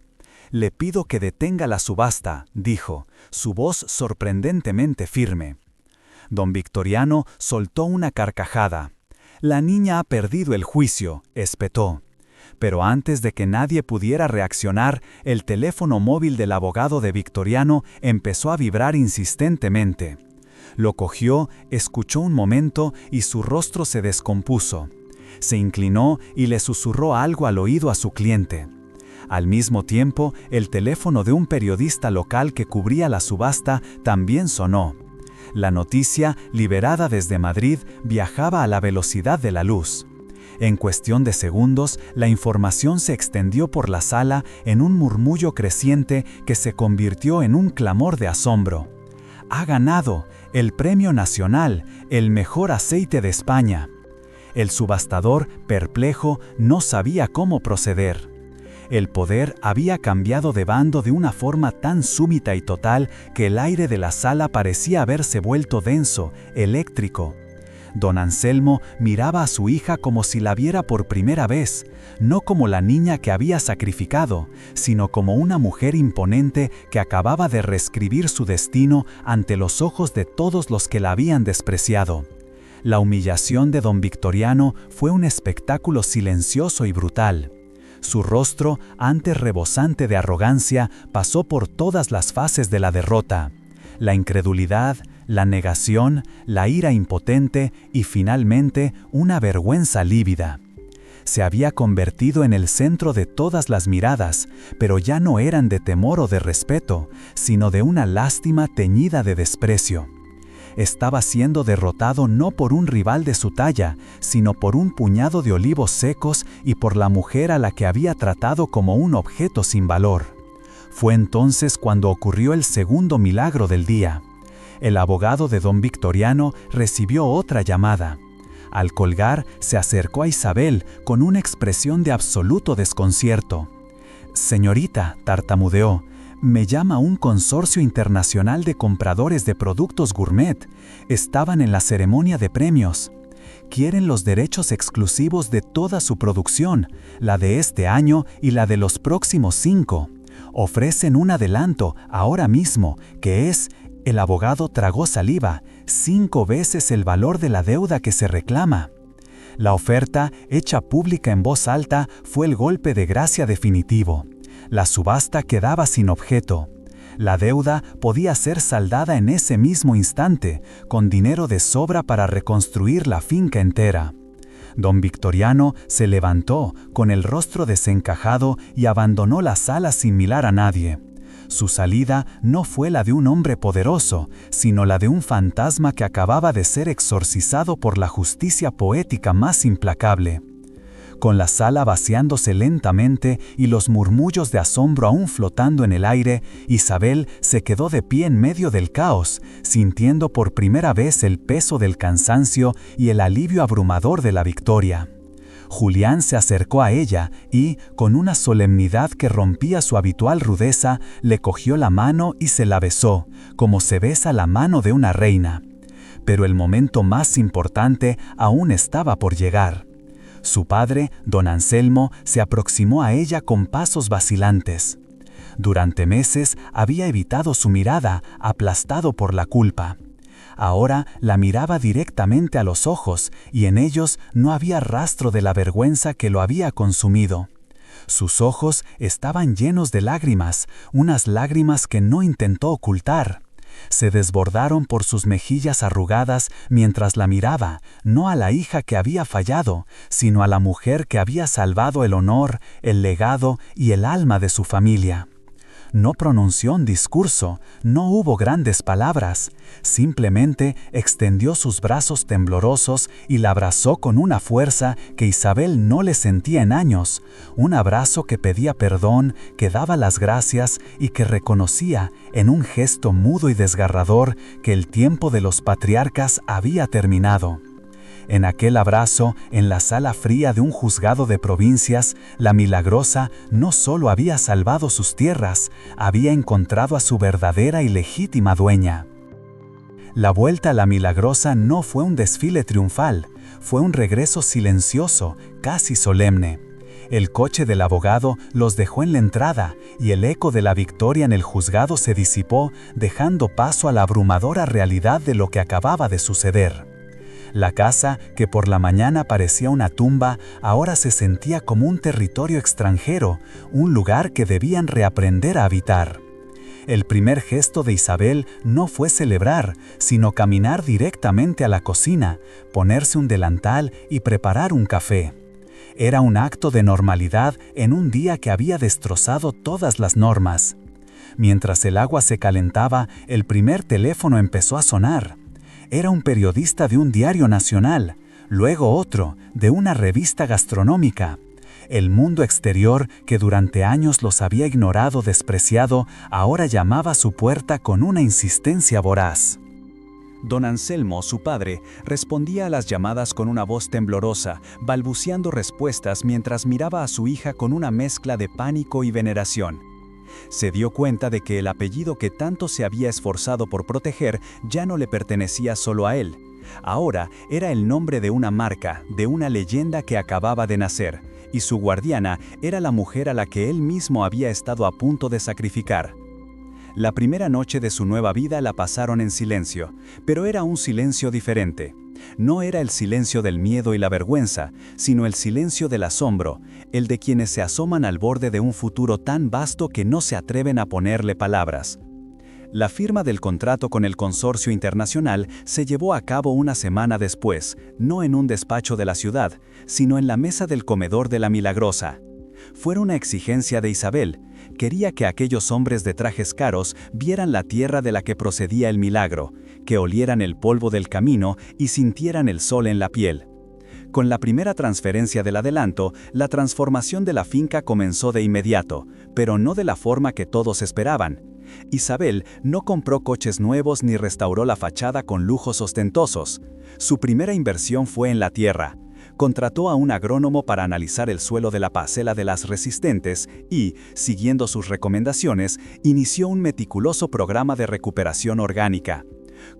«Le pido que detenga la subasta», dijo, su voz sorprendentemente firme. Don Victoriano soltó una carcajada. «La niña ha perdido el juicio», espetó. Pero antes de que nadie pudiera reaccionar, el teléfono móvil del abogado de Victoriano empezó a vibrar insistentemente. Lo cogió, escuchó un momento y su rostro se descompuso. Se inclinó y le susurró algo al oído a su cliente. Al mismo tiempo, el teléfono de un periodista local que cubría la subasta también sonó. La noticia, liberada desde Madrid, viajaba a la velocidad de la luz. En cuestión de segundos, la información se extendió por la sala en un murmullo creciente que se convirtió en un clamor de asombro. «Ha ganado el Premio Nacional, el mejor aceite de España». El subastador, perplejo, no sabía cómo proceder. El poder había cambiado de bando de una forma tan súbita y total que el aire de la sala parecía haberse vuelto denso, eléctrico. Don Anselmo miraba a su hija como si la viera por primera vez, no como la niña que había sacrificado, sino como una mujer imponente que acababa de reescribir su destino ante los ojos de todos los que la habían despreciado. La humillación de don Victoriano fue un espectáculo silencioso y brutal. Su rostro, antes rebosante de arrogancia, pasó por todas las fases de la derrota. La incredulidad, la negación, la ira impotente y finalmente una vergüenza lívida. Se había convertido en el centro de todas las miradas, pero ya no eran de temor o de respeto, sino de una lástima teñida de desprecio. Estaba siendo derrotado no por un rival de su talla, sino por un puñado de olivos secos y por la mujer a la que había tratado como un objeto sin valor. Fue entonces cuando ocurrió el segundo milagro del día. el abogado de don Victoriano recibió otra llamada. Al colgar, se acercó a Isabel con una expresión de absoluto desconcierto. «Señorita», tartamudeó, «me llama un consorcio internacional de compradores de productos gourmet. Estaban en la ceremonia de premios. Quieren los derechos exclusivos de toda su producción, la de este año y la de los próximos 5. Ofrecen un adelanto ahora mismo, que es», el abogado tragó saliva, «5 veces el valor de la deuda que se reclama». La oferta, hecha pública en voz alta, fue el golpe de gracia definitivo. La subasta quedaba sin objeto. La deuda podía ser saldada en ese mismo instante, con dinero de sobra para reconstruir la finca entera. Don Victoriano se levantó, con el rostro desencajado, y abandonó la sala sin mirar a nadie. Su salida no fue la de un hombre poderoso, sino la de un fantasma que acababa de ser exorcizado por la justicia poética más implacable. Con la sala vaciándose lentamente y los murmullos de asombro aún flotando en el aire, Isabel se quedó de pie en medio del caos, sintiendo por primera vez el peso del cansancio y el alivio abrumador de la victoria. Julián se acercó a ella y, con una solemnidad que rompía su habitual rudeza, le cogió la mano y se la besó, como se besa la mano de una reina. Pero el momento más importante aún estaba por llegar. Su padre, don Anselmo, se aproximó a ella con pasos vacilantes. Durante meses había evitado su mirada, aplastado por la culpa. Ahora la miraba directamente a los ojos y en ellos no había rastro de la vergüenza que lo había consumido. Sus ojos estaban llenos de lágrimas, unas lágrimas que no intentó ocultar. Se desbordaron por sus mejillas arrugadas mientras la miraba, no a la hija que había fallado, sino a la mujer que había salvado el honor, el legado y el alma de su familia. No pronunció un discurso, no hubo grandes palabras, simplemente extendió sus brazos temblorosos y la abrazó con una fuerza que Isabel no le sentía en años, un abrazo que pedía perdón, que daba las gracias y que reconocía, en un gesto mudo y desgarrador, que el tiempo de los patriarcas había terminado. En aquel abrazo, en la sala fría de un juzgado de provincias, la Milagrosa no solo había salvado sus tierras, había encontrado a su verdadera y legítima dueña. La vuelta a la Milagrosa no fue un desfile triunfal, fue un regreso silencioso, casi solemne. El coche del abogado los dejó en la entrada y el eco de la victoria en el juzgado se disipó, dejando paso a la abrumadora realidad de lo que acababa de suceder. La casa, que por la mañana parecía una tumba, ahora se sentía como un territorio extranjero, un lugar que debían reaprender a habitar. El primer gesto de Isabel no fue celebrar, sino caminar directamente a la cocina, ponerse un delantal y preparar un café. Era un acto de normalidad en un día que había destrozado todas las normas. Mientras el agua se calentaba, el primer teléfono empezó a sonar. Era un periodista de un diario nacional, luego otro, de una revista gastronómica. El mundo exterior, que durante años los había ignorado, despreciado, ahora llamaba a su puerta con una insistencia voraz. Don Anselmo, su padre, respondía a las llamadas con una voz temblorosa, balbuceando respuestas mientras miraba a su hija con una mezcla de pánico y veneración. Se dio cuenta de que el apellido que tanto se había esforzado por proteger ya no le pertenecía solo a él. Ahora era el nombre de una marca, de una leyenda que acababa de nacer, y su guardiana era la mujer a la que él mismo había estado a punto de sacrificar. La primera noche de su nueva vida la pasaron en silencio, pero era un silencio diferente. No era el silencio del miedo y la vergüenza, sino el silencio del asombro, el de quienes se asoman al borde de un futuro tan vasto que no se atreven a ponerle palabras. La firma del contrato con el consorcio internacional se llevó a cabo una semana después, no en un despacho de la ciudad, sino en la mesa del comedor de la Milagrosa. Fue una exigencia de Isabel. Quería que aquellos hombres de trajes caros vieran la tierra de la que procedía el milagro, que olieran el polvo del camino y sintieran el sol en la piel. Con la primera transferencia del adelanto, la transformación de la finca comenzó de inmediato, pero no de la forma que todos esperaban. Isabel no compró coches nuevos ni restauró la fachada con lujos ostentosos. Su primera inversión fue en la tierra. Contrató a un agrónomo para analizar el suelo de la parcela de las Resistentes y, siguiendo sus recomendaciones, inició un meticuloso programa de recuperación orgánica.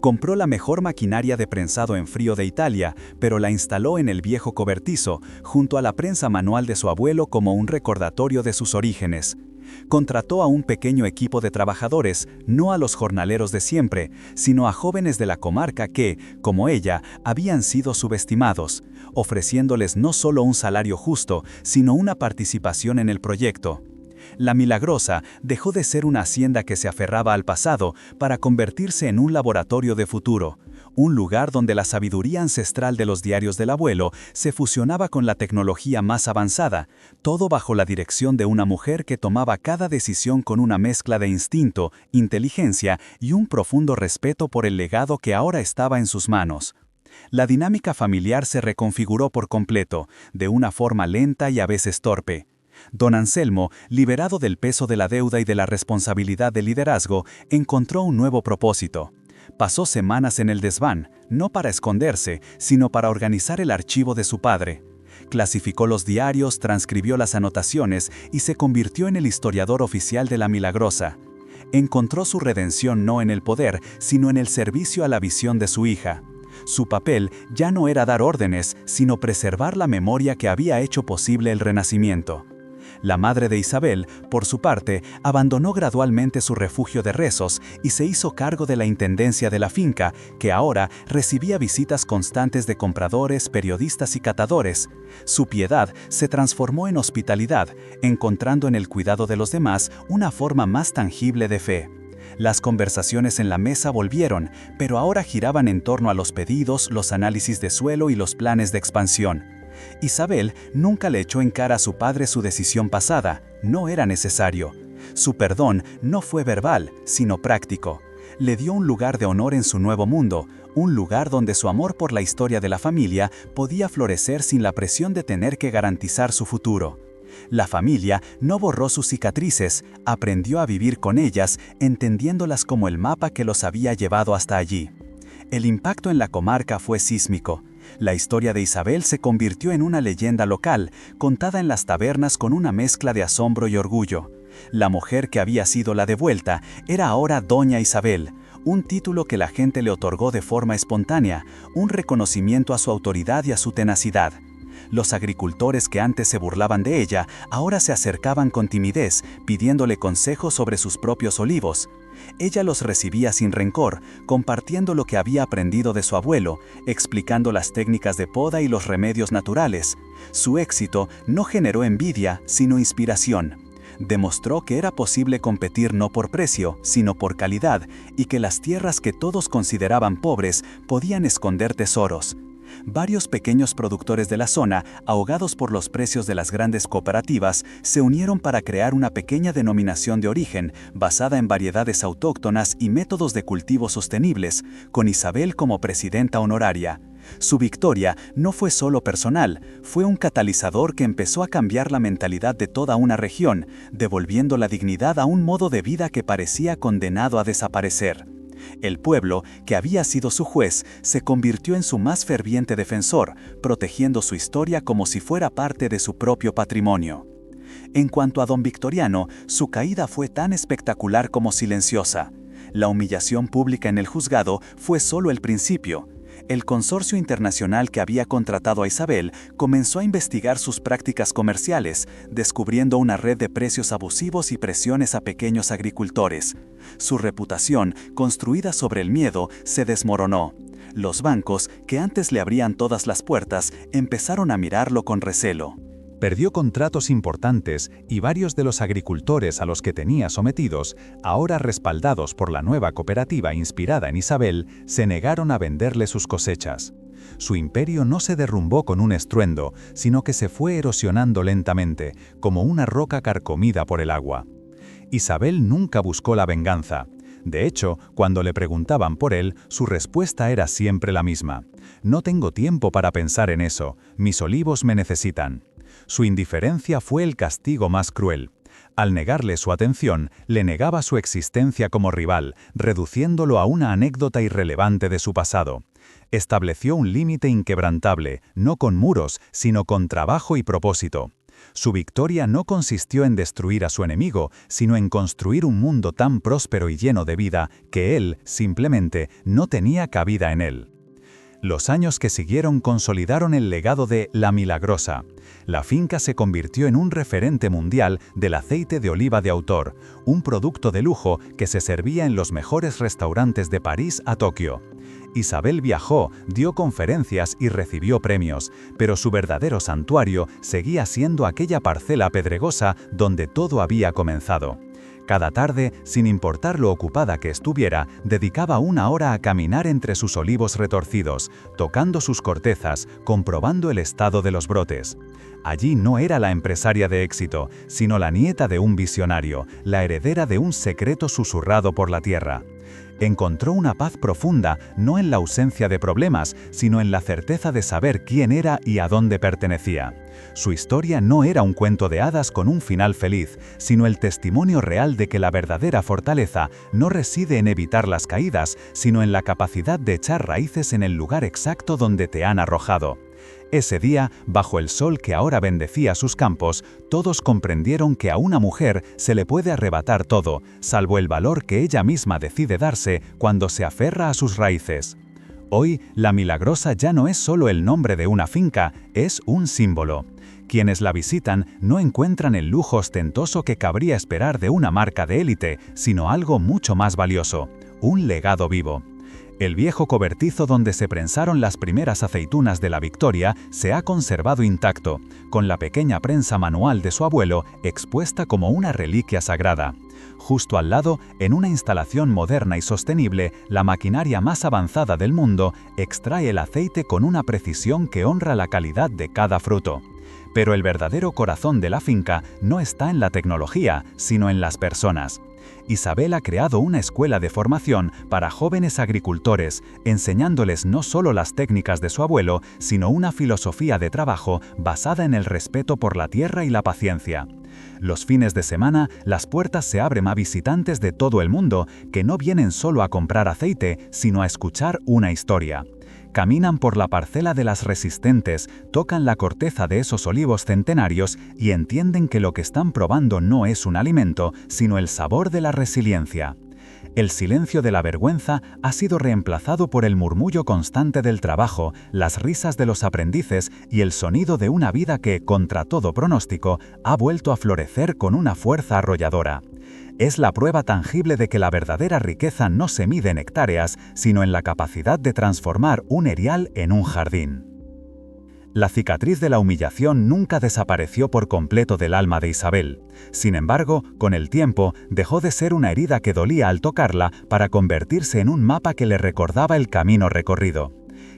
Compró la mejor maquinaria de prensado en frío de Italia, pero la instaló en el viejo cobertizo, junto a la prensa manual de su abuelo como un recordatorio de sus orígenes. Contrató a un pequeño equipo de trabajadores, no a los jornaleros de siempre, sino a jóvenes de la comarca que, como ella, habían sido subestimados, ofreciéndoles no solo un salario justo, sino una participación en el proyecto. La Milagrosa dejó de ser una hacienda que se aferraba al pasado para convertirse en un laboratorio de futuro, un lugar donde la sabiduría ancestral de los diarios del abuelo se fusionaba con la tecnología más avanzada, todo bajo la dirección de una mujer que tomaba cada decisión con una mezcla de instinto, inteligencia y un profundo respeto por el legado que ahora estaba en sus manos. La dinámica familiar se reconfiguró por completo, de una forma lenta y a veces torpe. Don Anselmo, liberado del peso de la deuda y de la responsabilidad del liderazgo, encontró un nuevo propósito. Pasó semanas en el desván, no para esconderse, sino para organizar el archivo de su padre. Clasificó los diarios, transcribió las anotaciones y se convirtió en el historiador oficial de la Milagrosa. Encontró su redención no en el poder, sino en el servicio a la visión de su hija. Su papel ya no era dar órdenes, sino preservar la memoria que había hecho posible el Renacimiento. La madre de Isabel, por su parte, abandonó gradualmente su refugio de rezos y se hizo cargo de la intendencia de la finca, que ahora recibía visitas constantes de compradores, periodistas y catadores. Su piedad se transformó en hospitalidad, encontrando en el cuidado de los demás una forma más tangible de fe. Las conversaciones en la mesa volvieron, pero ahora giraban en torno a los pedidos, los análisis de suelo y los planes de expansión. Isabel nunca le echó en cara a su padre su decisión pasada, no era necesario. Su perdón no fue verbal, sino práctico. Le dio un lugar de honor en su nuevo mundo, un lugar donde su amor por la historia de la familia podía florecer sin la presión de tener que garantizar su futuro. La familia no borró sus cicatrices, aprendió a vivir con ellas, entendiéndolas como el mapa que los había llevado hasta allí. El impacto en la comarca fue sísmico. La historia de Isabel se convirtió en una leyenda local, contada en las tabernas con una mezcla de asombro y orgullo. La mujer que había sido la devuelta era ahora Doña Isabel, un título que la gente le otorgó de forma espontánea, un reconocimiento a su autoridad y a su tenacidad. Los agricultores que antes se burlaban de ella, ahora se acercaban con timidez, pidiéndole consejos sobre sus propios olivos. Ella los recibía sin rencor, compartiendo lo que había aprendido de su abuelo, explicando las técnicas de poda y los remedios naturales. Su éxito no generó envidia, sino inspiración. Demostró que era posible competir no por precio, sino por calidad, y que las tierras que todos consideraban pobres podían esconder tesoros. Varios pequeños productores de la zona, ahogados por los precios de las grandes cooperativas, se unieron para crear una pequeña denominación de origen, basada en variedades autóctonas y métodos de cultivo sostenibles, con Isabel como presidenta honoraria. Su victoria no fue solo personal, fue un catalizador que empezó a cambiar la mentalidad de toda una región, devolviendo la dignidad a un modo de vida que parecía condenado a desaparecer. El pueblo, que había sido su juez, se convirtió en su más ferviente defensor, protegiendo su historia como si fuera parte de su propio patrimonio. En cuanto a don Victoriano, su caída fue tan espectacular como silenciosa. La humillación pública en el juzgado fue solo el principio. El consorcio internacional que había contratado a Isabel comenzó a investigar sus prácticas comerciales, descubriendo una red de precios abusivos y presiones a pequeños agricultores. Su reputación, construida sobre el miedo, se desmoronó. Los bancos, que antes le abrían todas las puertas, empezaron a mirarlo con recelo. Perdió contratos importantes y varios de los agricultores a los que tenía sometidos, ahora respaldados por la nueva cooperativa inspirada en Isabel, se negaron a venderle sus cosechas. Su imperio no se derrumbó con un estruendo, sino que se fue erosionando lentamente, como una roca carcomida por el agua. Isabel nunca buscó la venganza. De hecho, cuando le preguntaban por él, su respuesta era siempre la misma: «No tengo tiempo para pensar en eso, mis olivos me necesitan». Su indiferencia fue el castigo más cruel. Al negarle su atención, le negaba su existencia como rival, reduciéndolo a una anécdota irrelevante de su pasado. Estableció un límite inquebrantable, no con muros, sino con trabajo y propósito. Su victoria no consistió en destruir a su enemigo, sino en construir un mundo tan próspero y lleno de vida que él, simplemente, no tenía cabida en él. Los años que siguieron consolidaron el legado de La Milagrosa. La finca se convirtió en un referente mundial del aceite de oliva de autor, un producto de lujo que se servía en los mejores restaurantes de París a Tokio. Isabel viajó, dio conferencias y recibió premios, pero su verdadero santuario seguía siendo aquella parcela pedregosa donde todo había comenzado. Cada tarde, sin importar lo ocupada que estuviera, dedicaba 1 hora a caminar entre sus olivos retorcidos, tocando sus cortezas, comprobando el estado de los brotes. Allí no era la empresaria de éxito, sino la nieta de un visionario, la heredera de un secreto susurrado por la tierra. Encontró una paz profunda, no en la ausencia de problemas, sino en la certeza de saber quién era y a dónde pertenecía. Su historia no era un cuento de hadas con un final feliz, sino el testimonio real de que la verdadera fortaleza no reside en evitar las caídas, sino en la capacidad de echar raíces en el lugar exacto donde te han arrojado. Ese día, bajo el sol que ahora bendecía sus campos, todos comprendieron que a una mujer se le puede arrebatar todo, salvo el valor que ella misma decide darse cuando se aferra a sus raíces. Hoy, La Milagrosa ya no es solo el nombre de una finca, es un símbolo. Quienes la visitan no encuentran el lujo ostentoso que cabría esperar de una marca de élite, sino algo mucho más valioso, un legado vivo. El viejo cobertizo donde se prensaron las primeras aceitunas de la Victoria se ha conservado intacto, con la pequeña prensa manual de su abuelo expuesta como una reliquia sagrada. Justo al lado, en una instalación moderna y sostenible, la maquinaria más avanzada del mundo extrae el aceite con una precisión que honra la calidad de cada fruto. Pero el verdadero corazón de la finca no está en la tecnología, sino en las personas. Isabel ha creado una escuela de formación para jóvenes agricultores, enseñándoles no solo las técnicas de su abuelo, sino una filosofía de trabajo basada en el respeto por la tierra y la paciencia. Los fines de semana, las puertas se abren a visitantes de todo el mundo, que no vienen solo a comprar aceite, sino a escuchar una historia. Caminan por la parcela de las resistentes, tocan la corteza de esos olivos centenarios y entienden que lo que están probando no es un alimento, sino el sabor de la resiliencia. El silencio de la vergüenza ha sido reemplazado por el murmullo constante del trabajo, las risas de los aprendices y el sonido de una vida que, contra todo pronóstico, ha vuelto a florecer con una fuerza arrolladora. Es la prueba tangible de que la verdadera riqueza no se mide en hectáreas, sino en la capacidad de transformar un erial en un jardín. La cicatriz de la humillación nunca desapareció por completo del alma de Isabel. Sin embargo, con el tiempo, dejó de ser una herida que dolía al tocarla para convertirse en un mapa que le recordaba el camino recorrido.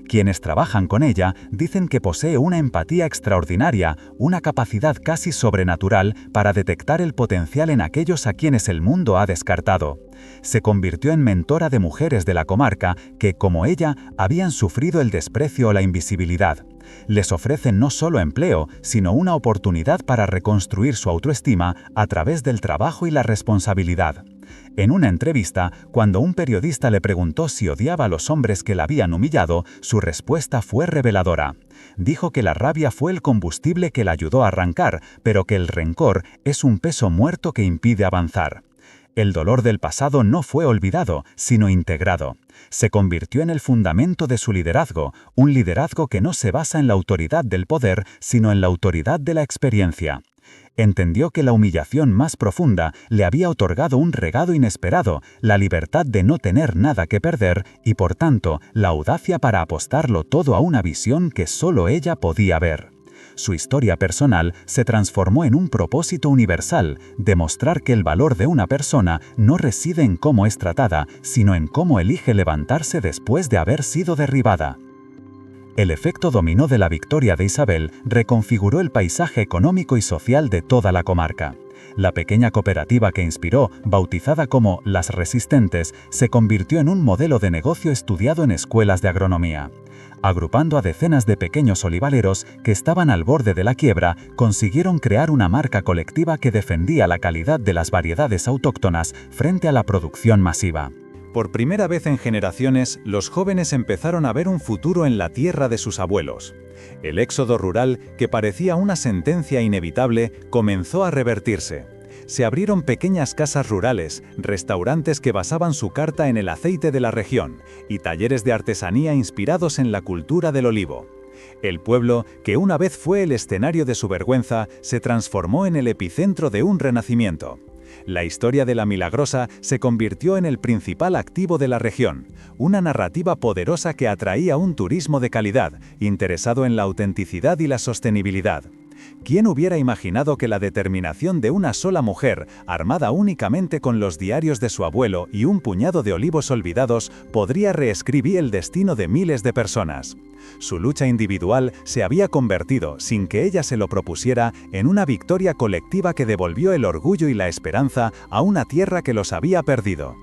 Quienes trabajan con ella dicen que posee una empatía extraordinaria, una capacidad casi sobrenatural para detectar el potencial en aquellos a quienes el mundo ha descartado. Se convirtió en mentora de mujeres de la comarca que, como ella, habían sufrido el desprecio o la invisibilidad. Les ofrecen no solo empleo, sino una oportunidad para reconstruir su autoestima a través del trabajo y la responsabilidad. En una entrevista, cuando un periodista le preguntó si odiaba a los hombres que la habían humillado, su respuesta fue reveladora. Dijo que la rabia fue el combustible que la ayudó a arrancar, pero que el rencor es un peso muerto que impide avanzar. El dolor del pasado no fue olvidado, sino integrado. Se convirtió en el fundamento de su liderazgo, un liderazgo que no se basa en la autoridad del poder, sino en la autoridad de la experiencia. Entendió que la humillación más profunda le había otorgado un regalo inesperado, la libertad de no tener nada que perder y, por tanto, la audacia para apostarlo todo a una visión que solo ella podía ver. Su historia personal se transformó en un propósito universal, demostrar que el valor de una persona no reside en cómo es tratada, sino en cómo elige levantarse después de haber sido derribada. El efecto dominó de la victoria de Isabel reconfiguró el paisaje económico y social de toda la comarca. La pequeña cooperativa que inspiró, bautizada como Las Resistentes, se convirtió en un modelo de negocio estudiado en escuelas de agronomía. Agrupando a decenas de pequeños olivaleros que estaban al borde de la quiebra, consiguieron crear una marca colectiva que defendía la calidad de las variedades autóctonas frente a la producción masiva. Por primera vez en generaciones, los jóvenes empezaron a ver un futuro en la tierra de sus abuelos. El éxodo rural, que parecía una sentencia inevitable, comenzó a revertirse. Se abrieron pequeñas casas rurales, restaurantes que basaban su carta en el aceite de la región y talleres de artesanía inspirados en la cultura del olivo. El pueblo, que una vez fue el escenario de su vergüenza, se transformó en el epicentro de un renacimiento. La historia de La Milagrosa se convirtió en el principal activo de la región, una narrativa poderosa que atraía un turismo de calidad, interesado en la autenticidad y la sostenibilidad. ¿Quién hubiera imaginado que la determinación de una sola mujer, armada únicamente con los diarios de su abuelo y un puñado de olivos olvidados, podría reescribir el destino de miles de personas? Su lucha individual se había convertido, sin que ella se lo propusiera, en una victoria colectiva que devolvió el orgullo y la esperanza a una tierra que los había perdido.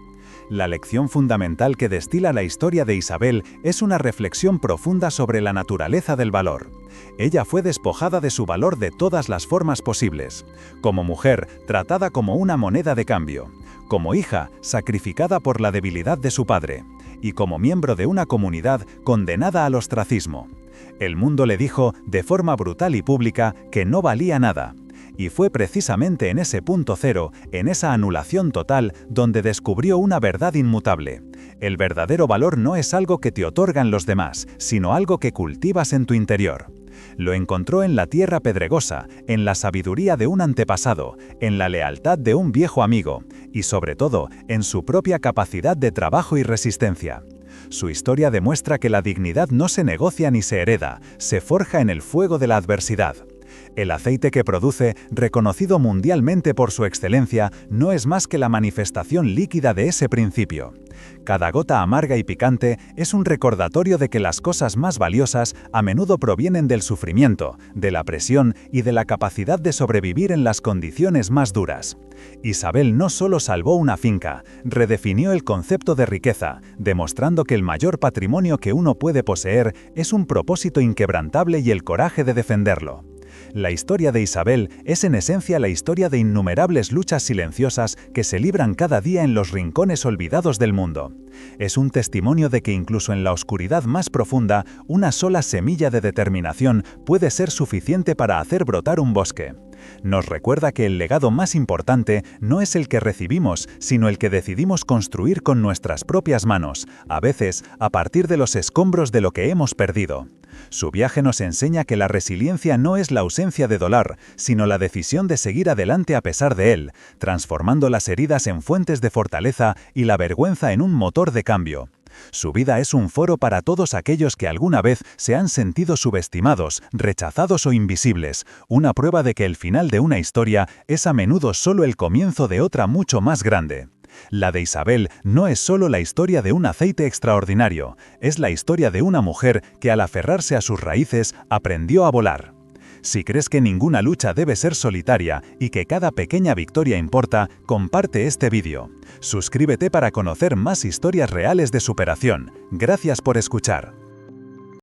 La lección fundamental que destila la historia de Isabel es una reflexión profunda sobre la naturaleza del valor. Ella fue despojada de su valor de todas las formas posibles. Como mujer, tratada como una moneda de cambio. Como hija, sacrificada por la debilidad de su padre. Y como miembro de una comunidad condenada al ostracismo. El mundo le dijo, de forma brutal y pública, que no valía nada. Y fue precisamente en ese punto cero, en esa anulación total, donde descubrió una verdad inmutable. El verdadero valor no es algo que te otorgan los demás, sino algo que cultivas en tu interior. Lo encontró en la tierra pedregosa, en la sabiduría de un antepasado, en la lealtad de un viejo amigo, y sobre todo, en su propia capacidad de trabajo y resistencia. Su historia demuestra que la dignidad no se negocia ni se hereda, se forja en el fuego de la adversidad. El aceite que produce, reconocido mundialmente por su excelencia, no es más que la manifestación líquida de ese principio. Cada gota amarga y picante es un recordatorio de que las cosas más valiosas a menudo provienen del sufrimiento, de la presión y de la capacidad de sobrevivir en las condiciones más duras. Isabel no solo salvó una finca, redefinió el concepto de riqueza, demostrando que el mayor patrimonio que uno puede poseer es un propósito inquebrantable y el coraje de defenderlo. La historia de Isabel es en esencia la historia de innumerables luchas silenciosas que se libran cada día en los rincones olvidados del mundo. Es un testimonio de que incluso en la oscuridad más profunda, una sola semilla de determinación puede ser suficiente para hacer brotar un bosque. Nos recuerda que el legado más importante no es el que recibimos, sino el que decidimos construir con nuestras propias manos, a veces a partir de los escombros de lo que hemos perdido. Su viaje nos enseña que la resiliencia no es la ausencia de dolor, sino la decisión de seguir adelante a pesar de él, transformando las heridas en fuentes de fortaleza y la vergüenza en un motor de cambio. Su vida es un foro para todos aquellos que alguna vez se han sentido subestimados, rechazados o invisibles, una prueba de que el final de una historia es a menudo solo el comienzo de otra mucho más grande. La de Isabel no es solo la historia de un aceite extraordinario, es la historia de una mujer que al aferrarse a sus raíces aprendió a volar. Si crees que ninguna lucha debe ser solitaria y que cada pequeña victoria importa, comparte este vídeo. Suscríbete para conocer más historias reales de superación. Gracias por escuchar.